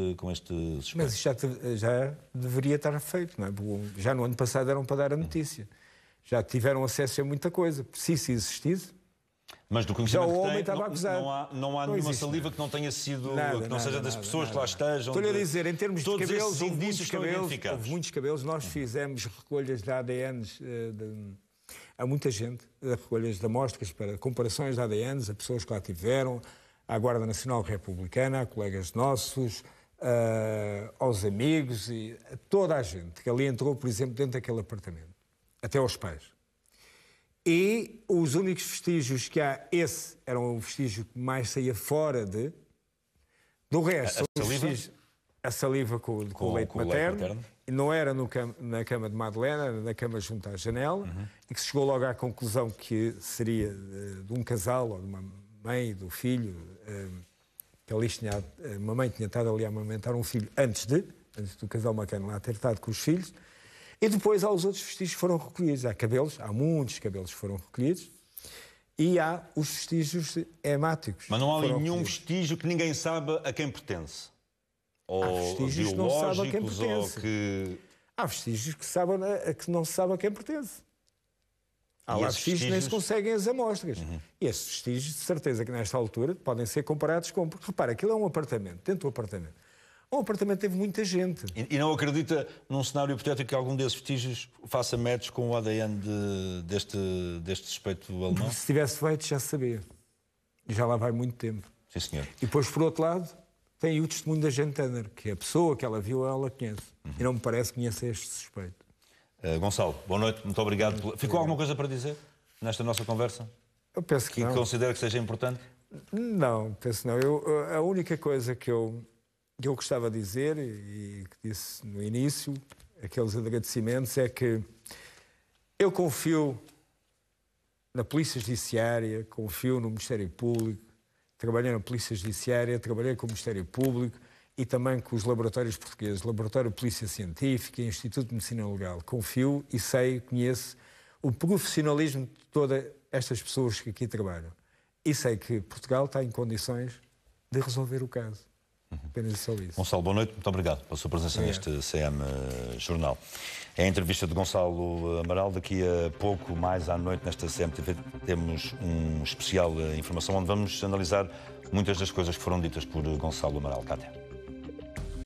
suspeito? Mas isso já deveria estar feito, não é? Já no ano passado deram para dar a notícia. Já tiveram acesso a muita coisa. Se isso existisse... Mas do conhecimento já o que homem tem, estava acusado. não há nenhuma saliva que não tenha sido... que não seja das pessoas que lá estejam. Estou-lhe a dizer, em termos de cabelos, houve muitos cabelos. Nós fizemos recolhas de ADNs a muita gente, recolhas de amostras para comparações de ADNs, a pessoas que lá tiveram, à Guarda Nacional Republicana, a colegas nossos, aos amigos e a toda a gente que ali entrou, por exemplo, dentro daquele apartamento, até aos pais. E os únicos vestígios que há, esse era o vestígio que mais saía fora de... Do resto, a saliva com o leite materno. E não era na cama de Madeleine, era na cama junto à janela, e que se chegou logo à conclusão que seria de um casal, ou de uma mãe, do filho, que ali uma mãe tinha estado ali a amamentar um filho antes do casal Macano lá ter estado com os filhos. E depois há os outros vestígios que foram recolhidos. Há muitos cabelos que foram recolhidos e há os vestígios hemáticos. Mas não há ali nenhum vestígio que ninguém sabe a quem pertence? Ou há vestígios que não sabem a quem pertence. Há vestígios que não se sabe a quem pertence. Há lá vestígios que nem se conseguem as amostras. E esses vestígios, de certeza que nesta altura, podem ser comparados com... Porque, repara, aquilo é um apartamento. Dentro do apartamento. Um apartamento teve muita gente. E não acredita num cenário hipotético que algum desses vestígios faça match com o ADN deste suspeito alemão? Se tivesse feito, já se sabia. E já lá vai muito tempo. Sim, senhor. E depois, por outro lado, tem o testemunho da Jane Tanner, que a pessoa que ela viu, ela conhece. E não me parece que conheça este suspeito. Gonçalo, boa noite, muito obrigado. Ficou alguma coisa para dizer nesta nossa conversa? Eu penso que não. Que considera que seja importante? Não, penso não. A única coisa que eu gostava de dizer, e que disse no início, aqueles agradecimentos, é que eu confio na Polícia Judiciária, confio no Ministério Público, trabalhei na Polícia Judiciária, trabalhei com o Ministério Público e também com os laboratórios portugueses, Laboratório de Polícia Científica, Instituto de Medicina Legal. Confio e sei, conheço o profissionalismo de todas estas pessoas que aqui trabalham. E sei que Portugal está em condições de resolver o caso. Apenas só isso. Gonçalo, boa noite. Muito obrigado pela sua presença neste CM Jornal. É a entrevista de Gonçalo Amaral. Daqui a pouco, mais à noite, nesta CMTV, temos um especial Informação, onde vamos analisar muitas das coisas que foram ditas por Gonçalo Amaral. Cátia.